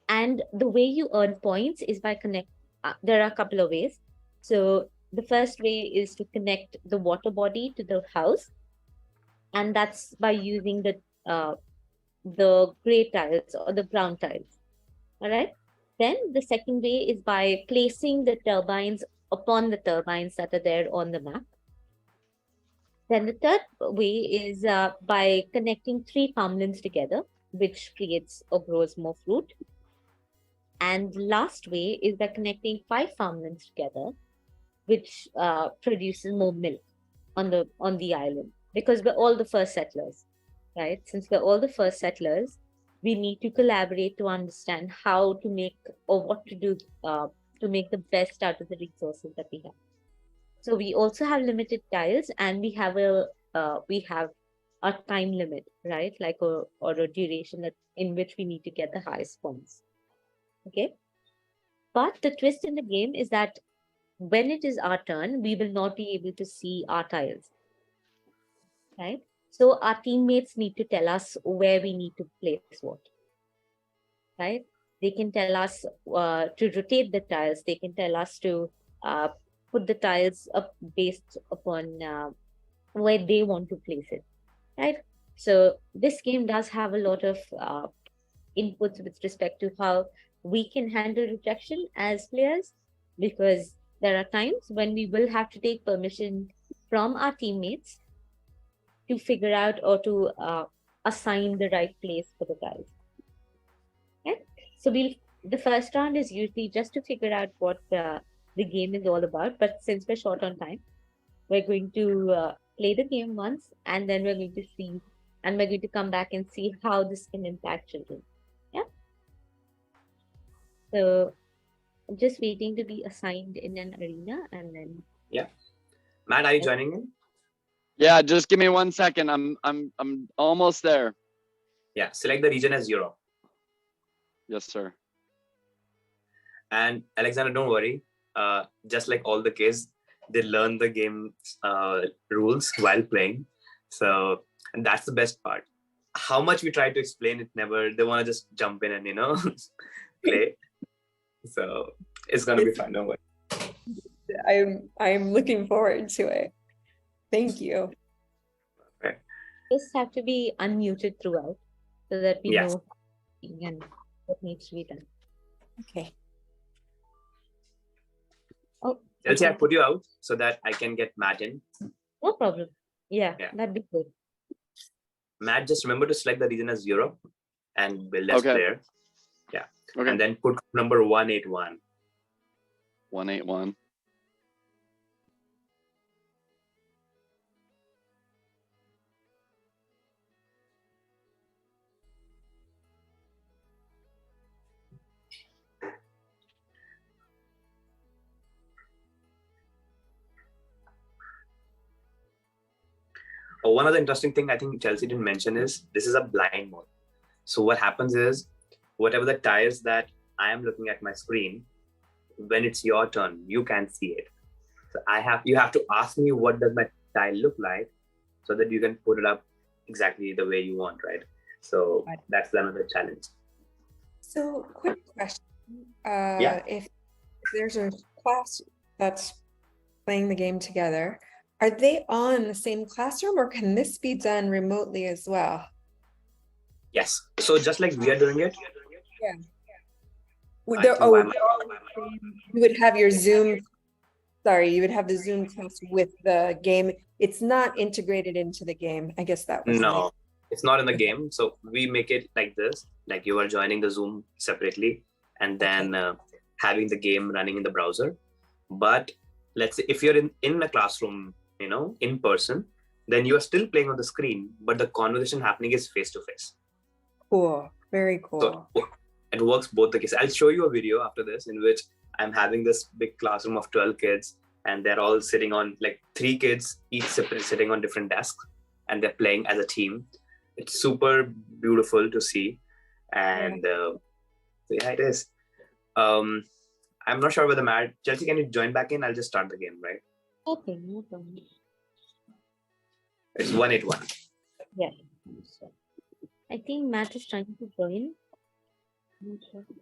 And the way you earn points is by there are a couple of ways. So the first way is to connect the water body to the house, and that's by using the gray tiles or the brown tiles. All right. Then the second way is by placing the turbines upon the turbines that are there on the map. Then the third way is by connecting 3 farmlands together, which creates or grows more fruit. And last way is by connecting 5 farmlands together, which produces more milk on the island, because we're all the first settlers, right? Since we're all the first settlers, we need to collaborate to understand how to make or what to do to make the best out of the resources that we have. So we also have limited tiles, and we have a time limit, right? Like or a duration in which we need to get the highest points. Okay. But the twist in the game is that when it is our turn, we will not be able to see our tiles, right? So our teammates need to tell us where we need to place what, right? They can tell us to rotate the tiles. They can tell us to put the tiles up based upon where they want to place it, right? So this game does have a lot of inputs with respect to how we can handle rejection as players, because there are times when we will have to take permission from our teammates to figure out or to assign the right place for the tiles. Okay? So the first round is usually just to figure out what the game is all about. But since we're short on time, we're going to play the game once, and then we're going to see, and we're going to come back and see how this can impact children. Yeah. So I'm just waiting to be assigned in an arena, and then. Yeah. Matt, are you joining in? Yeah, just give me 1 second. I'm almost there. Yeah, select the region as Europe. Yes, sir. And Alexander, don't worry. Just like all the kids, they learn the game rules while playing. So, and that's the best part. How much we try to explain it, they want to just jump in and, play. So it's going to be fun. Don't worry. I'm looking forward to it. Thank you. Okay. Just have to be unmuted throughout so that we know and what needs to be done. Okay. Oh, Chelsea, I put you out so that I can get Matt in. No problem. Yeah, that'd be good. Matt, just remember to select the region as Europe and build as player. Yeah. Okay. And then put number 181. 181. One other interesting thing I think Chelsea didn't mention is this is a blind mode. So what happens is whatever the tiles that I am looking at my screen, when it's your turn, you can't see it. So you have to ask me what does my tile look like so that you can put it up exactly the way you want, right? So that's another challenge. So quick question. If there's a class that's playing the game together, are they on the same classroom, or can this be done remotely as well? Yes. So just like we are doing it. Yeah. You would have your Zoom. Sorry, you would have the Zoom class with the game. It's not integrated into the game. I guess that was. No, it's not in the game. So we make it like this, like you are joining the Zoom separately and then having the game running in the browser. But let's say if you're in a classroom, in person, then you are still playing on the screen, but the conversation happening is face to face. Cool. Very cool. So it works both the cases. I'll show you a video after this in which I'm having this big classroom of 12 kids and they're all sitting on, like 3 kids, each separate, sitting on different desks, and they're playing as a team. It's super beautiful to see. And yeah, it is. I'm not sure whether Chelsea, can you join back in? I'll just start the game, right? Okay, no problem. It's 181. Yeah. I think Matt is trying to join.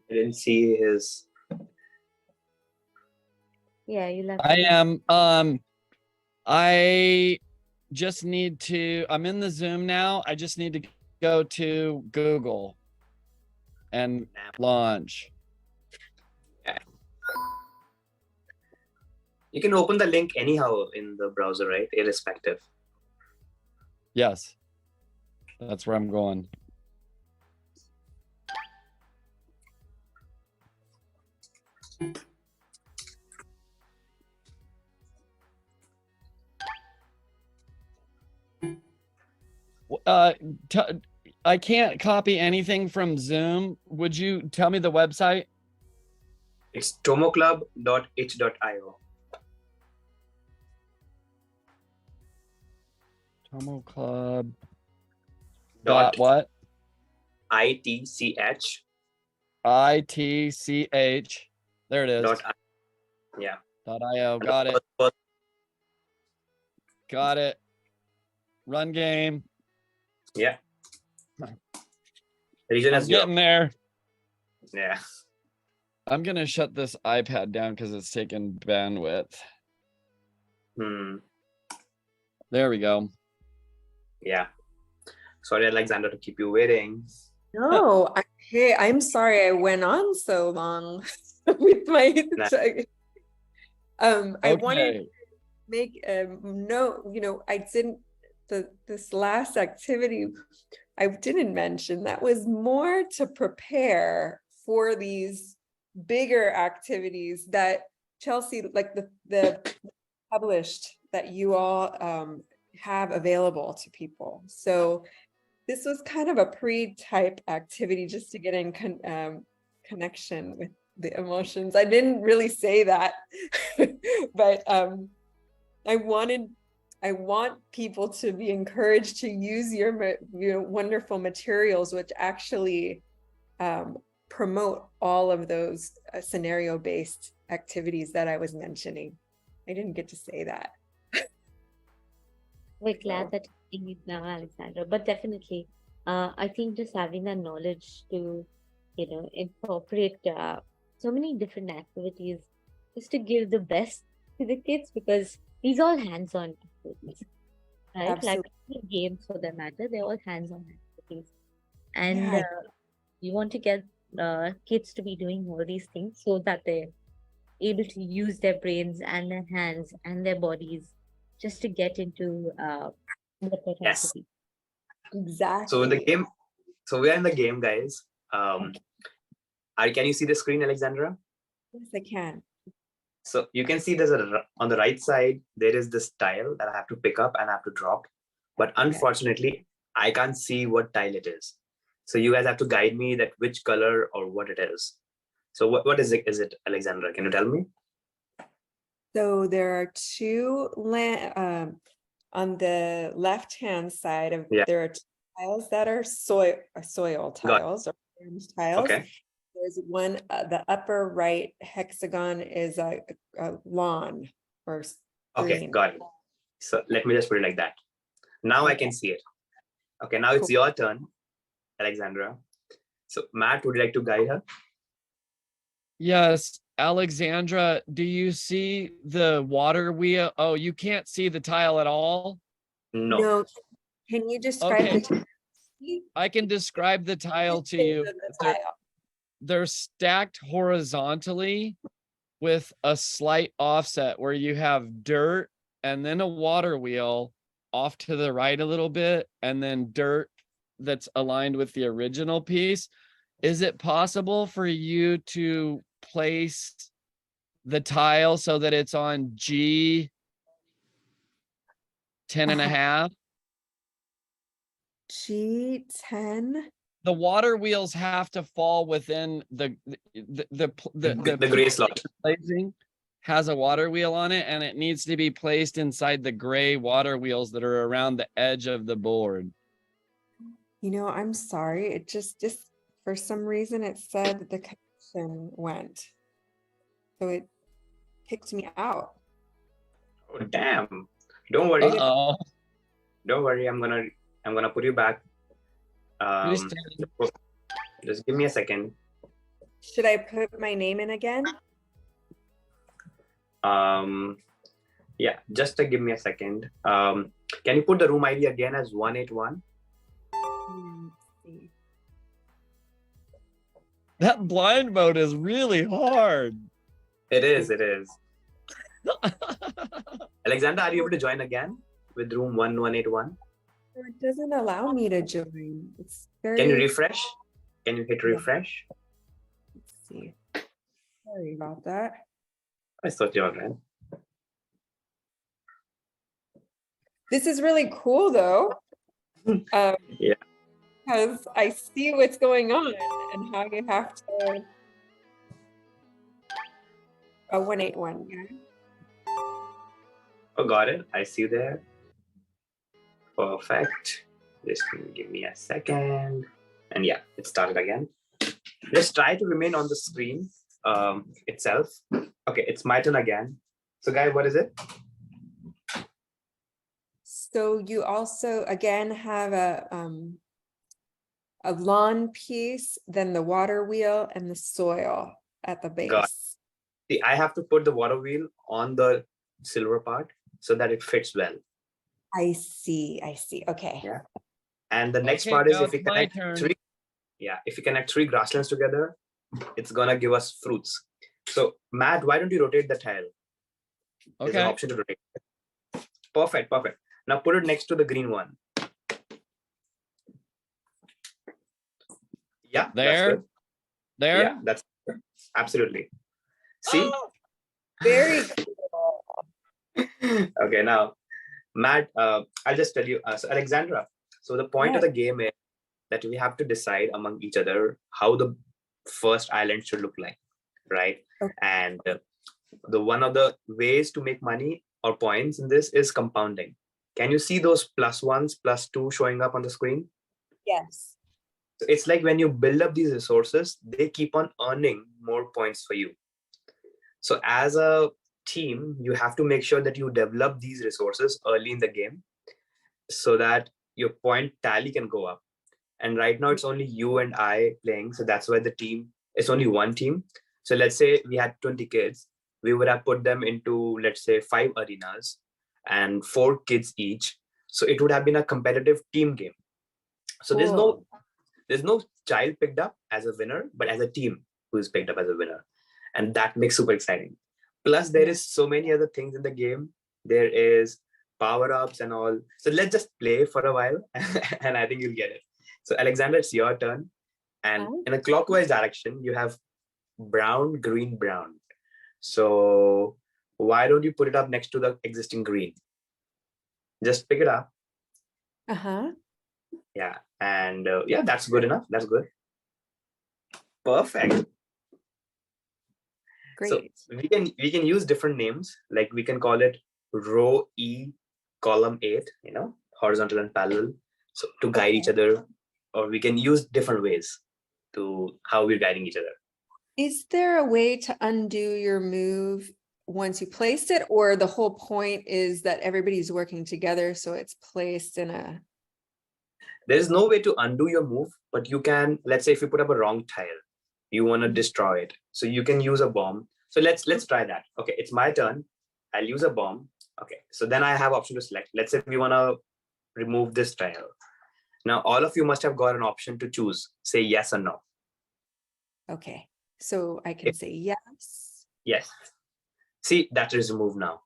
I didn't see his. Yeah, you'll have I to. am. I just need to. I'm in the Zoom now. I just need to go to Google and launch. You can open the link anyhow in the browser, right? Irrespective. Yes, that's where I'm going. I can't copy anything from Zoom. Would you tell me the website? It's tomoclub.itch.io. Tomo Club. Dot What? ITCH. ITCH. There it is. Dot I. Yeah. .io. Got it. Got it. Run game. Yeah. Region I'm as getting there. Yeah. I'm gonna shut this iPad down because it's taking bandwidth. There we go. Yeah. Sorry, Alexander, to keep you waiting. No, hey, I'm sorry I went on so long with my I wanted to make a note, I didn't this last activity I didn't mention that was more to prepare for these bigger activities that Chelsea, like the published that you all have available to people. So this was kind of a pre-type activity just to get in connection with the emotions. I didn't really say that, but I want people to be encouraged to use your wonderful materials, which actually promote all of those scenario-based activities that I was mentioning. I didn't get to say that. We're glad that you're doing it now, Alexandra. But definitely, I think just having that knowledge to, incorporate so many different activities just to give the best to the kids, because these all hands-on activities, right? Absolutely. Like games for that matter, they're all hands-on activities. And Yeah. you want to get kids to be doing all these things so that they're able to use their brains and their hands and their bodies just to get into what they're trying to Yes. be. Exactly. So in the game, so we are in the game, guys. Can you see the screen, Alexandra? Yes, I can. So you can see on the right side, there is this tile that I have to pick up and I have to drop. But unfortunately, I can't see what tile it is. So you guys have to guide me that which color or what it is. So what is it, Alexandra? Can you tell me? So there are two on the left-hand side of there are two tiles that are soil tiles or tiles. Okay. There's one, the upper right hexagon is a lawn or Okay, green. got it. So let me just put it like that. Now I can see it. Okay, now it's your turn, Alexandra. So Matt, would you like to guide her? Yes, Alexandra, do you see the water wheel? Oh, you can't see the tile at all? No. Can you describe the tile? I can describe the tile to you. They're stacked horizontally with a slight offset where you have dirt and then a water wheel off to the right a little bit, and then dirt that's aligned with the original piece. Is it possible for you to place the tile so that it's on G 10 and a half? G10? The water wheels have to fall within the gray slot. Placing has a water wheel on it, and it needs to be placed inside the gray water wheels that are around the edge of the board. I'm sorry. It just for some reason it said that the connection went. So it kicked me out. Oh, damn. Don't worry. Uh-oh. Don't worry. I'm gonna put you back. Just give me a second. Should I put my name in again? Yeah, just give me a second. Can you put the room ID again as 181? Let's see. That blind mode is really hard. It is. Alexander, are you able to join again with room 1181? It doesn't allow me to join. It's very. Can you refresh? Can you hit refresh? Let's see. Sorry about that. I thought you were right. This is really cool though. Yeah. Because I see what's going on and how you have to. 181. Yeah. Oh, got it. I see you there. Perfect. Just give me a second. And yeah, it started again. Just try to remain on the screen itself. Okay, it's my turn again. So guys, what is it? So you also again have a lawn piece, then the water wheel and the soil at the Got it. base. See, I have to put the water wheel on the silver part so that it fits well. I see. Okay. Yeah. And the next Okay, part is now if we it's my connect turn. three. Yeah, if we connect three grasslands together, it's gonna give us fruits. So Matt, why don't you rotate the tile? There's an Okay. option to rotate. Perfect. Now put it next to the green one. Yeah, There. that's good. There. Yeah, that's absolutely. See? Oh! Very cool. Okay, now, Matt, I'll just tell you. So Alexandra, so the point of the game is that we have to decide among each other how the first island should look like, right? Okay. And the one of the ways to make money or points in this is compounding. Can you see those +1s, +2 showing up on the screen? Yes. So it's like when you build up these resources, they keep on earning more points for you. So as a team, you have to make sure that you develop these resources early in the game so that your point tally can go up. And right now it's only you and I playing. So that's why the team, it's only one team. So let's say we had 20 kids, we would have put them into, let's say 5 arenas and 4 kids each. So it would have been a competitive team game. So Cool. there's no child picked up as a winner, but as a team who is picked up as a winner. And that makes super exciting. Plus, there is so many other things in the game. There is power-ups and all. So let's just play for a while and I think you'll get it. So Alexander, it's your turn. And in a clockwise direction, you have brown, green, brown. So why don't you put it up next to the existing green? Just pick it up. Uh-huh. Yeah. And yeah, that's good enough. That's good. Perfect. Great. So we can use different names. Like we can call it row E, column 8, horizontal and parallel. So to guide each other, or we can use different ways to how we're guiding each other. Is there a way to undo your move once you placed it, or the whole point is that everybody's working together, so it's placed in a... There's no way to undo your move, but you can, let's say if you put up a wrong tile, you want to destroy it. So you can use a bomb. So let's try that. Okay, it's my turn. I'll use a bomb. Okay, so then I have option to select. Let's say we want to remove this tile. Now, all of you must have got an option to choose, say yes or no. Okay, so I can say yes. Yes. See, that is removed now.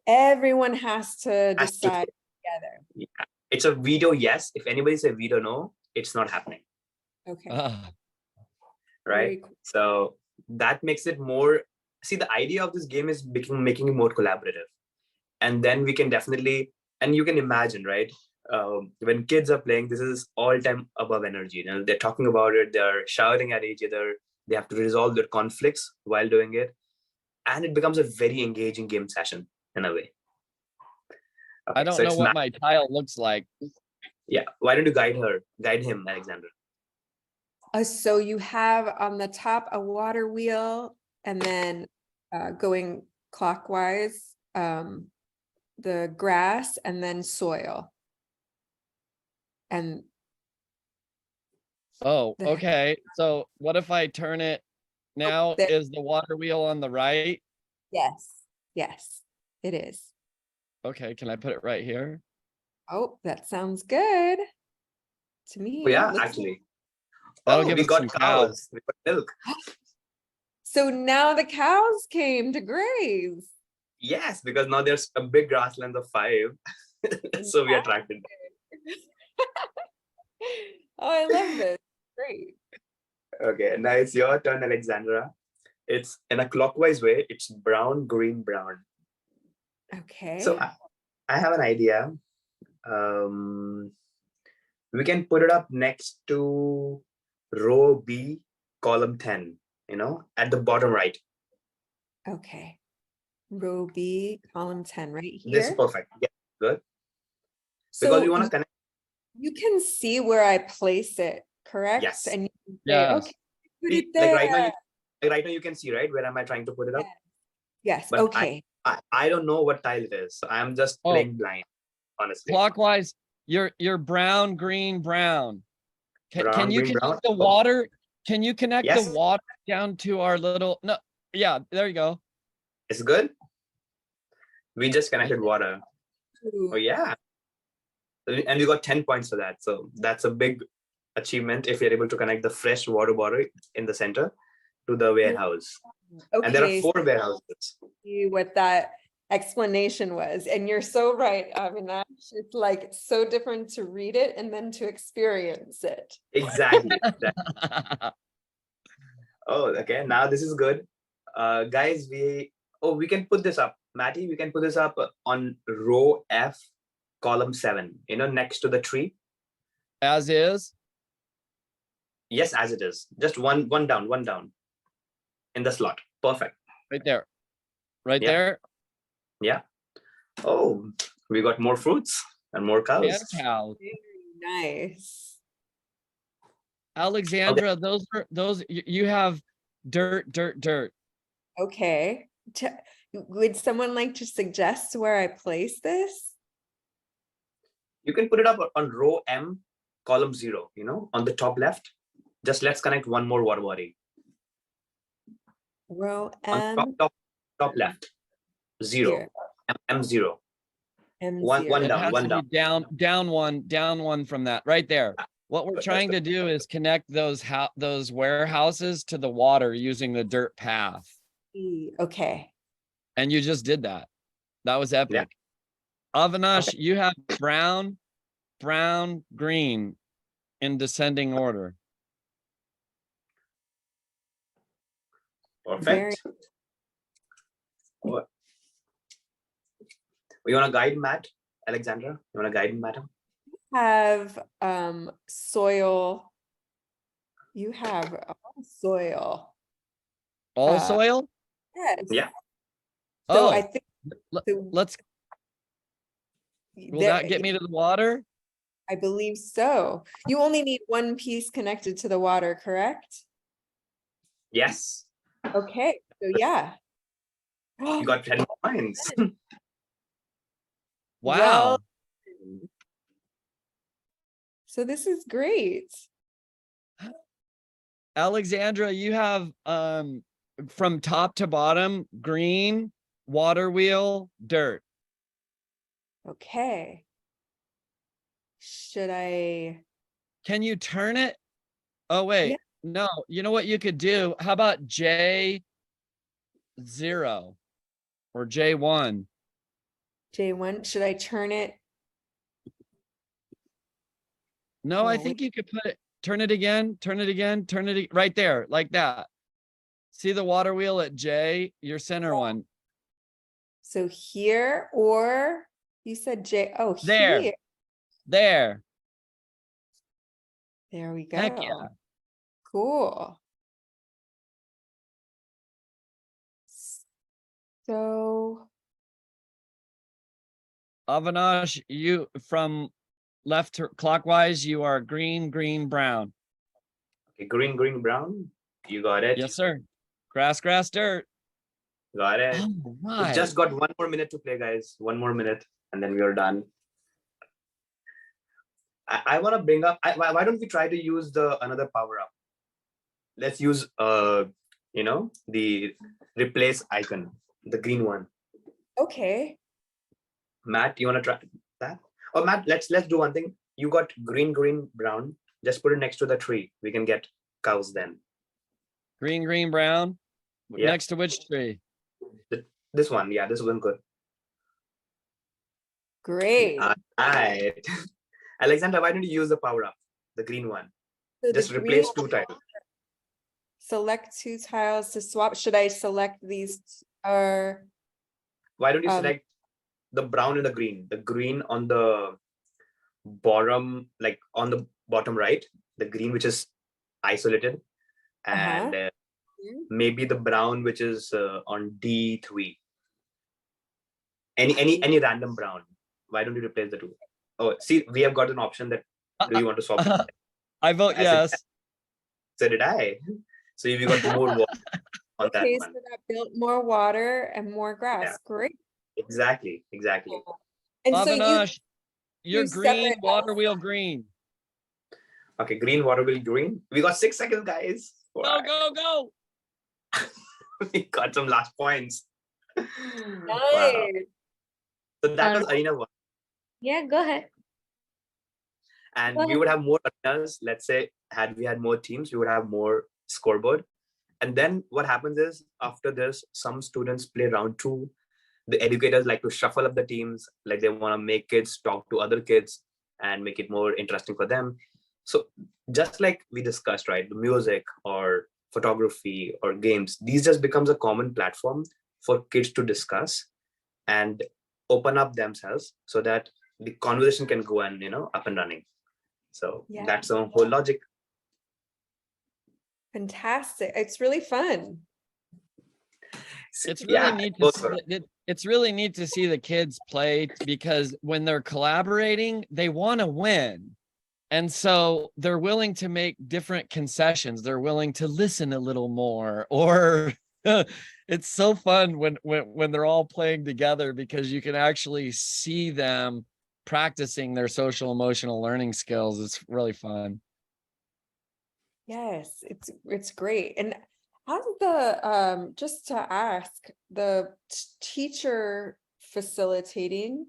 Everyone has to Has to- decide together. Yeah. It's a veto yes. If anybody says veto no, it's not happening. Okay. Right? Very cool. So that makes it more, see, the idea of this game is making it more collaborative. And then we can definitely, and you can imagine, right? When kids are playing, this is all time above energy. They're talking about it, they're shouting at each other, they have to resolve their conflicts while doing it. And it becomes a very engaging game session in a way. Okay, I don't so know it's what my tile looks like. Yeah, why don't you guide him, Alexander? So you have on the top a water wheel, and then going clockwise, the grass, and then soil. And Oh, okay. So what if I turn it now? There. Is the water wheel on the right? yes. Yes, it is. Okay, can I put it right here? Oh, that sounds good to me. Oh, yeah, Looks- actually. That'll Oh, give we us got some cows. We got milk. So now the cows came to graze. Yes, because now there's a big grassland of 5. So we attracted them. Oh, I love this. Great. Okay, now it's your turn, Alexandra. It's in a clockwise way. It's brown, green, brown. Okay. So I have an idea. We can put it up next to row B, column 10, at the bottom right. Okay. Row B, column 10, right This is here. perfect. Yeah, good. So Because we want to connect. you can see where I place it, correct? Yes. And you can say, Yes. okay, put See, it there. right now you can see, right? Where am I trying to put it up? Yes, But okay. I don't know what tile it is. So I'm just Oh. playing blind, honestly. Clockwise, you're brown, green, brown. Can Brown, you green, connect brown. the water? Can you connect Yes. the water down to our little, no, yeah, there you go. It's good. We just connected water. Oh, yeah. And we got 10 points for that. So that's a big achievement if you're able to connect the fresh water bottle in the center to the warehouse. Okay. And there are 4 warehouses. See what that explanation was. And you're so right, Avinash. It's like so different to read it and then to experience it. Exactly. Oh, okay. Now this is good. Guys, we can put this up. Matty, we can put this up on row F, column 7, next to the tree. As is. Yes, as it is. Just one down in the slot. Perfect. Right there. Right Yeah. there. Yeah. Oh, we got more fruits and more cows. And cows. Very nice. Alexandra, those you have dirt. Okay. Would someone like to suggest where I place this? You can put it up on row M, column 0, on the top left. Just let's connect one more water body. Row On M. top left. 0. Here. M0. M0. One It down, has one to be down one from that right there. What we're trying to do is connect those warehouses to the water using the dirt path. Okay. And you just did that. That was epic. Avinash, Okay. you have brown, green in descending order. Perfect. What? You want to guide Matt, Alexandra? You want to guide Madam? Have soil. You have soil. All soil? Yes. Yeah. So Oh, I think let's. Will that get me to the water? I believe so. You only need one piece connected to the water, correct? Yes. Okay, so yeah. You got 10 points. Wow. Well, so this is great. Alexandra, you have from top to bottom, green, water wheel, dirt. Okay. Should I? Can you turn it? Oh, wait. Yeah. No, you know what you could do? How about J0 or J1? J1, should I turn it? No, I Oh, think you could put it, turn it again, right there, like that. See the water wheel at J, your center one. So here, or you said J, oh, There. here. There. There we go. Heck yeah. Cool. So, Avinash, you from left to clockwise, you are green, brown. Okay, green, brown. You got it. Yes, sir. Grass, dirt. Got it. Oh, We right. just got 1 more minute to play, guys. 1 more minute, and then we are done. I want to bring up. Why don't we try to use another power up? Let's use the replace icon, the green one. Okay. Matt, you want to try that? Or Matt, let's do one thing. You got green, brown. Just put it next to the tree. We can get cows then. Green, brown. Yeah. Next to which tree? This one. Yeah, this one good. Great. All right. Alexandra, why don't you use the power up? The green one. So the Just green replace one- 2 tiles. Select 2 tiles to swap. Should I select these or Why don't you Um, select the brown and the green? The green on the bottom, like on the bottom right, the green which is isolated, and maybe the brown which is on D3. Any random brown. Why don't you replace the 2? Oh, see, we have got an option that do you want to swap? I vote I said yes. So did I. So we got more water on that okay, so one. that built more water and more grass. Yeah. Great. Exactly. And so Avinash, you're you green, separate water wheel green. Okay, green, water will green. We got 6 seconds, guys. Go. We got some last points. Wow. nice. So that was arena 1. Yeah, go ahead. And Go we ahead. would have more arenas. Let's say, had we had more teams, we would have more scoreboard. And then what happens is, after this, some students play round 2. The educators like to shuffle up the teams, like they want to make kids talk to other kids and make it more interesting for them. So just like we discussed, right, the music or photography or games, these just becomes a common platform for kids to discuss and open up themselves so that the conversation can go and, up and running. So Yeah. that's the whole logic. Fantastic. It's really fun. It's really neat to both see are. it's really neat to see the kids play, because when they're collaborating, they want to win. And so they're willing to make different concessions. They're willing to listen a little more, or it's so fun when they're all playing together, because you can actually see them practicing their social emotional learning skills. It's really fun. Yes, it's great. And how did the just to ask, the teacher facilitating,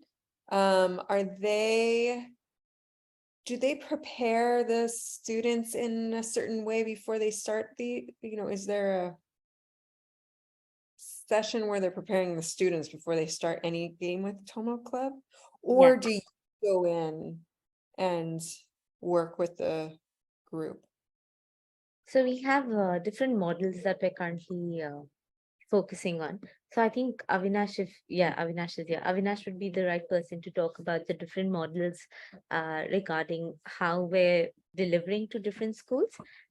do they prepare the students in a certain way before they start is there a session where they're preparing the students before they start any game with Tomo Club? Or Yeah. do you go in and work with the group? So we have different models that we're currently focusing on. So I think Avinash Avinash would be the right person to talk about the different models regarding how we're delivering to different schools,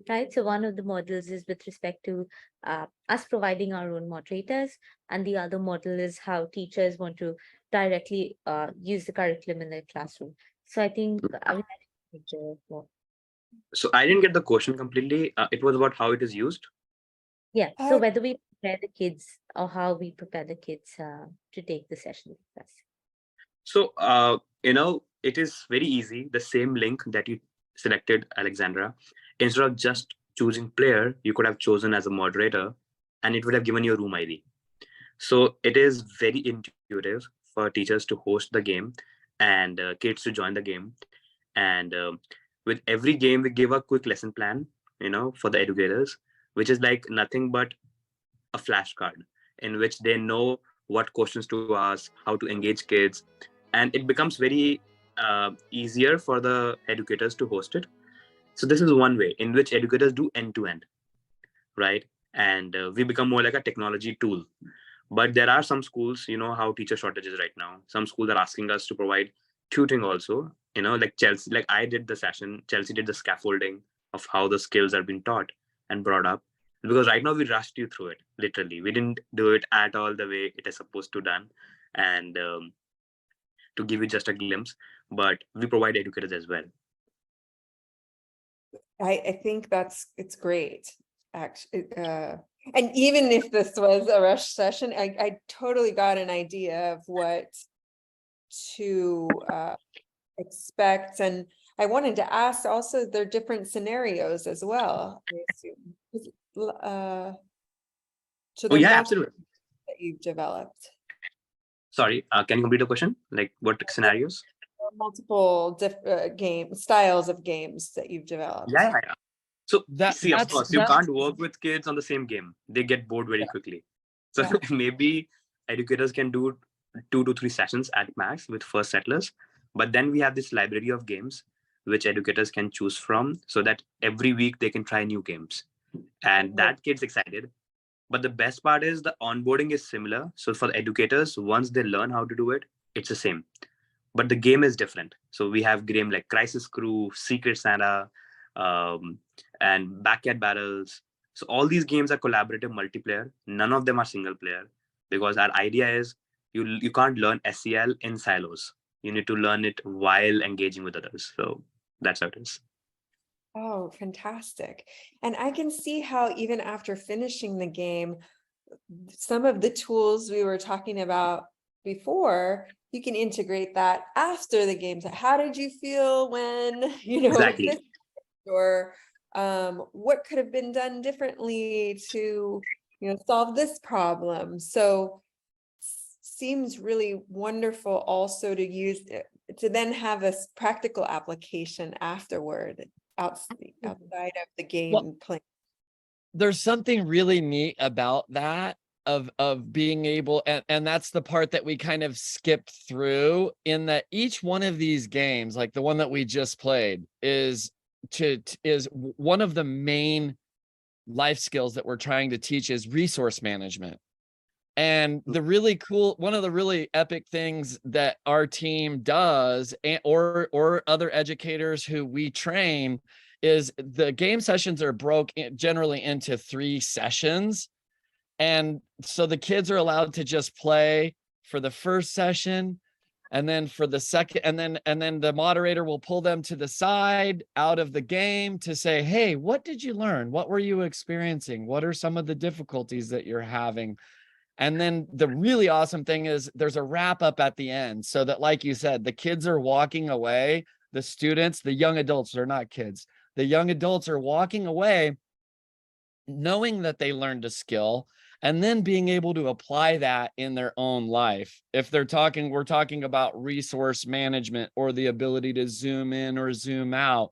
right? So one of the models is with respect to us providing our own moderators, and the other model is how teachers want to directly use the curriculum in their classroom. So I think Avinash. So I didn't get the question completely. It was about how it is used. Yeah, so whether we prepare the kids or how we prepare the kids to take the session with us. So, it is very easy. The same link that you selected, Alexandra, instead of just choosing player, you could have chosen as a moderator, and it would have given you a room ID. So it is very intuitive for teachers to host the game and kids to join the game. And with every game, we give a quick lesson plan, for the educators, which is like nothing but a flashcard in which they know what questions to ask, how to engage kids, and it becomes very easier for the educators to host it. So this is one way in which educators do end-to-end, right? And we become more like a technology tool. But there are some schools, how teacher shortages right now. Some schools are asking us to provide tutoring also, like Chelsea, like I did the session, Chelsea did the scaffolding of how the skills are being taught and brought up. Because right now we rushed you through it, literally. We didn't do it at all the way it is supposed to done. And to give you just a glimpse, but we provide educators as well. I think it's great, actually. And even if this was a rush session, I totally got an idea of what to expect. And I wanted to ask also, there are different scenarios as well, I assume. To the Oh yeah, model absolutely. that you've developed. Sorry, can you complete the question? Like what scenarios? Multiple game styles of games that you've developed. Yeah. So see, of that's course, you can't work with kids on the same game. They get bored very quickly. So Yeah. maybe educators can do 2 to 3 sessions at max with first settlers. But then we have this library of games which educators can choose from, so that every week they can try new games. And that kid's excited. But the best part is the onboarding is similar. So for the educators, once they learn how to do it, it's the same. But the game is different. So we have game like Crisis Crew, Secret Santa, and Backyard Battles. So all these games are collaborative multiplayer. None of them are single player, because our idea is you can't learn SEL in silos. You need to learn it while engaging with others. So that's how it is. Oh, fantastic. And I can see how even after finishing the game, some of the tools we were talking about before, you can integrate that after the games. How did you feel when, Exactly. this, or what could have been done differently to, solve this problem? So seems really wonderful also to use to then have a practical application afterward outside of the game playing. There's something really neat about that of being able, and that's the part that we kind of skipped through, in that each one of these games, like the one that we just played, is one of the main life skills that we're trying to teach is resource management. And the really cool, one of the really epic things that our team does, or other educators who we train, is the game sessions are generally into 3 sessions. And so the kids are allowed to just play for the first session, and then for the second, and then the moderator will pull them to the side out of the game to say, hey, what did you learn? What were you experiencing? What are some of the difficulties that you're having? And then the really awesome thing is there's a wrap up at the end, so that, like you said, the kids are walking away, the students, the young adults, they're not kids. The young adults are walking away knowing that they learned a skill, and then being able to apply that in their own life. If we're talking about resource management or the ability to zoom in or zoom out.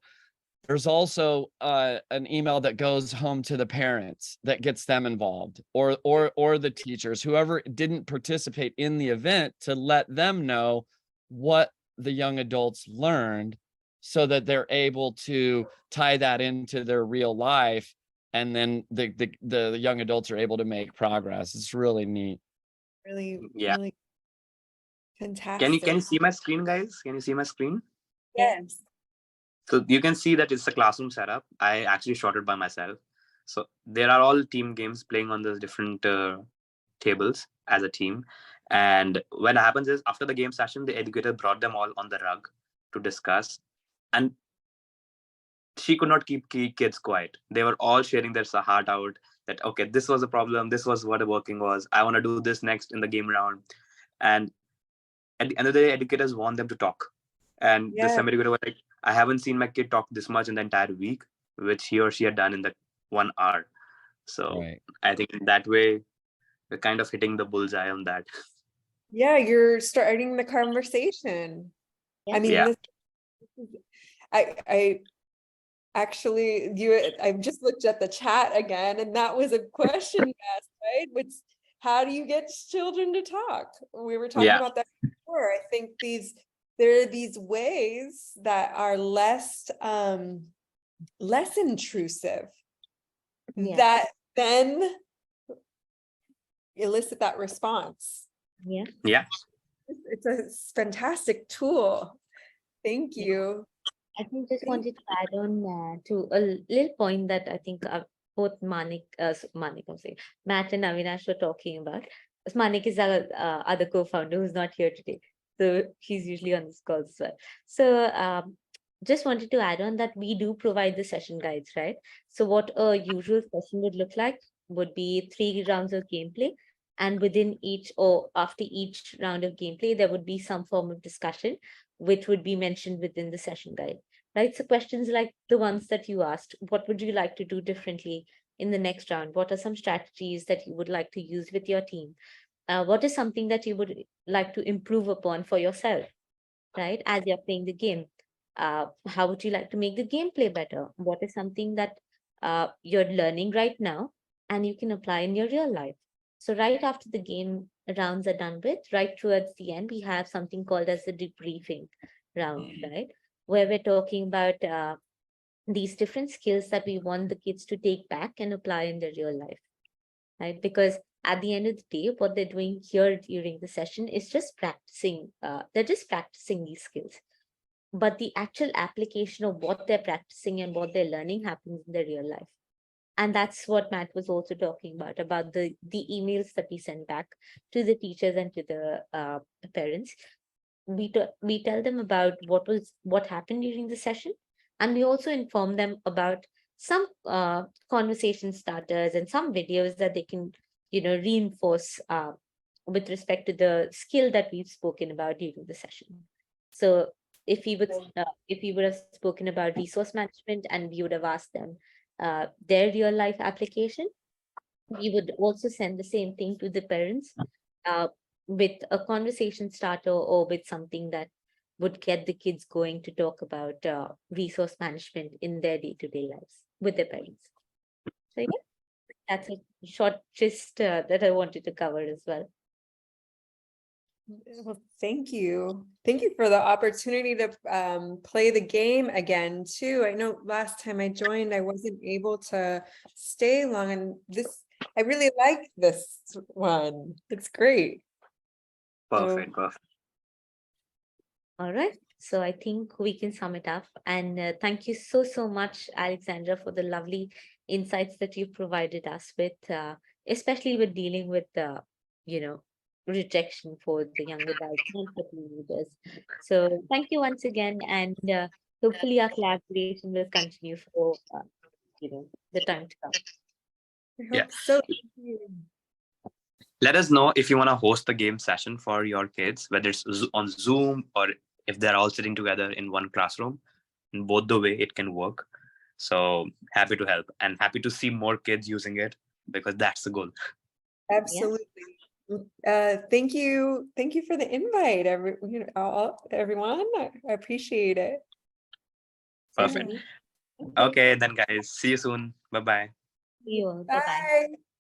There's also an email that goes home to the parents that gets them involved, or the teachers, whoever didn't participate in the event, to let them know what the young adults learned, so that they're able to tie that into their real life, and then the young adults are able to make progress. It's really neat. Really, Yeah. really fantastic. Can you see my screen, guys? Can you see my screen? Yes. So you can see that it's a classroom setup. I actually shot it by myself. So there are all team games playing on those different tables as a team. And what happens is, after the game session, the educator brought them all on the rug to discuss. And she could not keep kids quiet. They were all sharing their heart out, that, okay, this was a problem. This was what the working was. I want to do this next in the game round. And at the end of the day, educators want them to talk. And the same educator was like, I haven't seen my kid talk this much in the entire week, which he or she had done in the 1 hour. So right. I think in that way, we're kind of hitting the bullseye on that. Yeah, you're starting the conversation. I mean, I actually, I just looked at the chat again, and that was a question you asked, right? Which, how do you get children to talk? We were talking about that before. I think there are these ways that are less intrusive, that then elicit that response. Yeah. It's a fantastic tool. Thank you. I think just wanted to add on to a little point that I think both Matt and Avinash were talking about. Manik is our other co-founder who's not here today. So he's usually on this call as well. So just wanted to add on that we do provide the session guides, right? So what a usual session would look like would be 3 rounds of gameplay. And within each, or after each round of gameplay, there would be some form of discussion, which would be mentioned within the session guide, right? So questions like the ones that you asked, what would you like to do differently in the next round? What are some strategies that you would like to use with your team? what is something that you would like to improve upon for yourself, right? As you're playing the game, how would you like to make the gameplay better? What is something that you're learning right now and you can apply in your real life? So right after the game rounds are done with, right towards the end, we have something called as the debriefing round, right? Where we're talking about these different skills that we want the kids to take back and apply in their real life, right? Because at the end of the day, what they're doing here during the session is just practicing. They're just practicing these skills. But the actual application of what they're practicing and what they're learning happens in their real life. And that's what Matt was also talking about the emails that we send back to the teachers and to the parents. We tell them about what happened during the session, and we also inform them about some conversation starters and some videos that they can, reinforce with respect to the skill that we've spoken about during the session. So if we would have spoken about resource management and we would have asked them their real life application, we would also send the same thing to the parents with a conversation starter or with something that would get the kids going to talk about resource management in their day-to-day lives with their parents. So yeah, that's a short gist that I wanted to cover as well. Well, thank you. Thank you for the opportunity to play the game again too. I know last time I joined, I wasn't able to stay long, and I really like this one. It's great. Perfect. All right. So I think we can sum it up. And thank you so much, Alexandra, for the lovely insights that you provided us with, especially with dealing with the, rejection for the young adults and for teenagers. So thank you once again. And hopefully our collaboration will continue for, the time to come. I Yeah. hope so. Thank you. Let us know if you want to host the game session for your kids, whether it's on Zoom or if they're all sitting together in one classroom. In both the way, it can work. So happy to help and happy to see more kids using it, because that's the goal. Absolutely. Thank you for the invite, everyone. I appreciate it. Perfect. Okay, then guys, see you soon. Bye-bye. See you all. Bye-bye. Bye.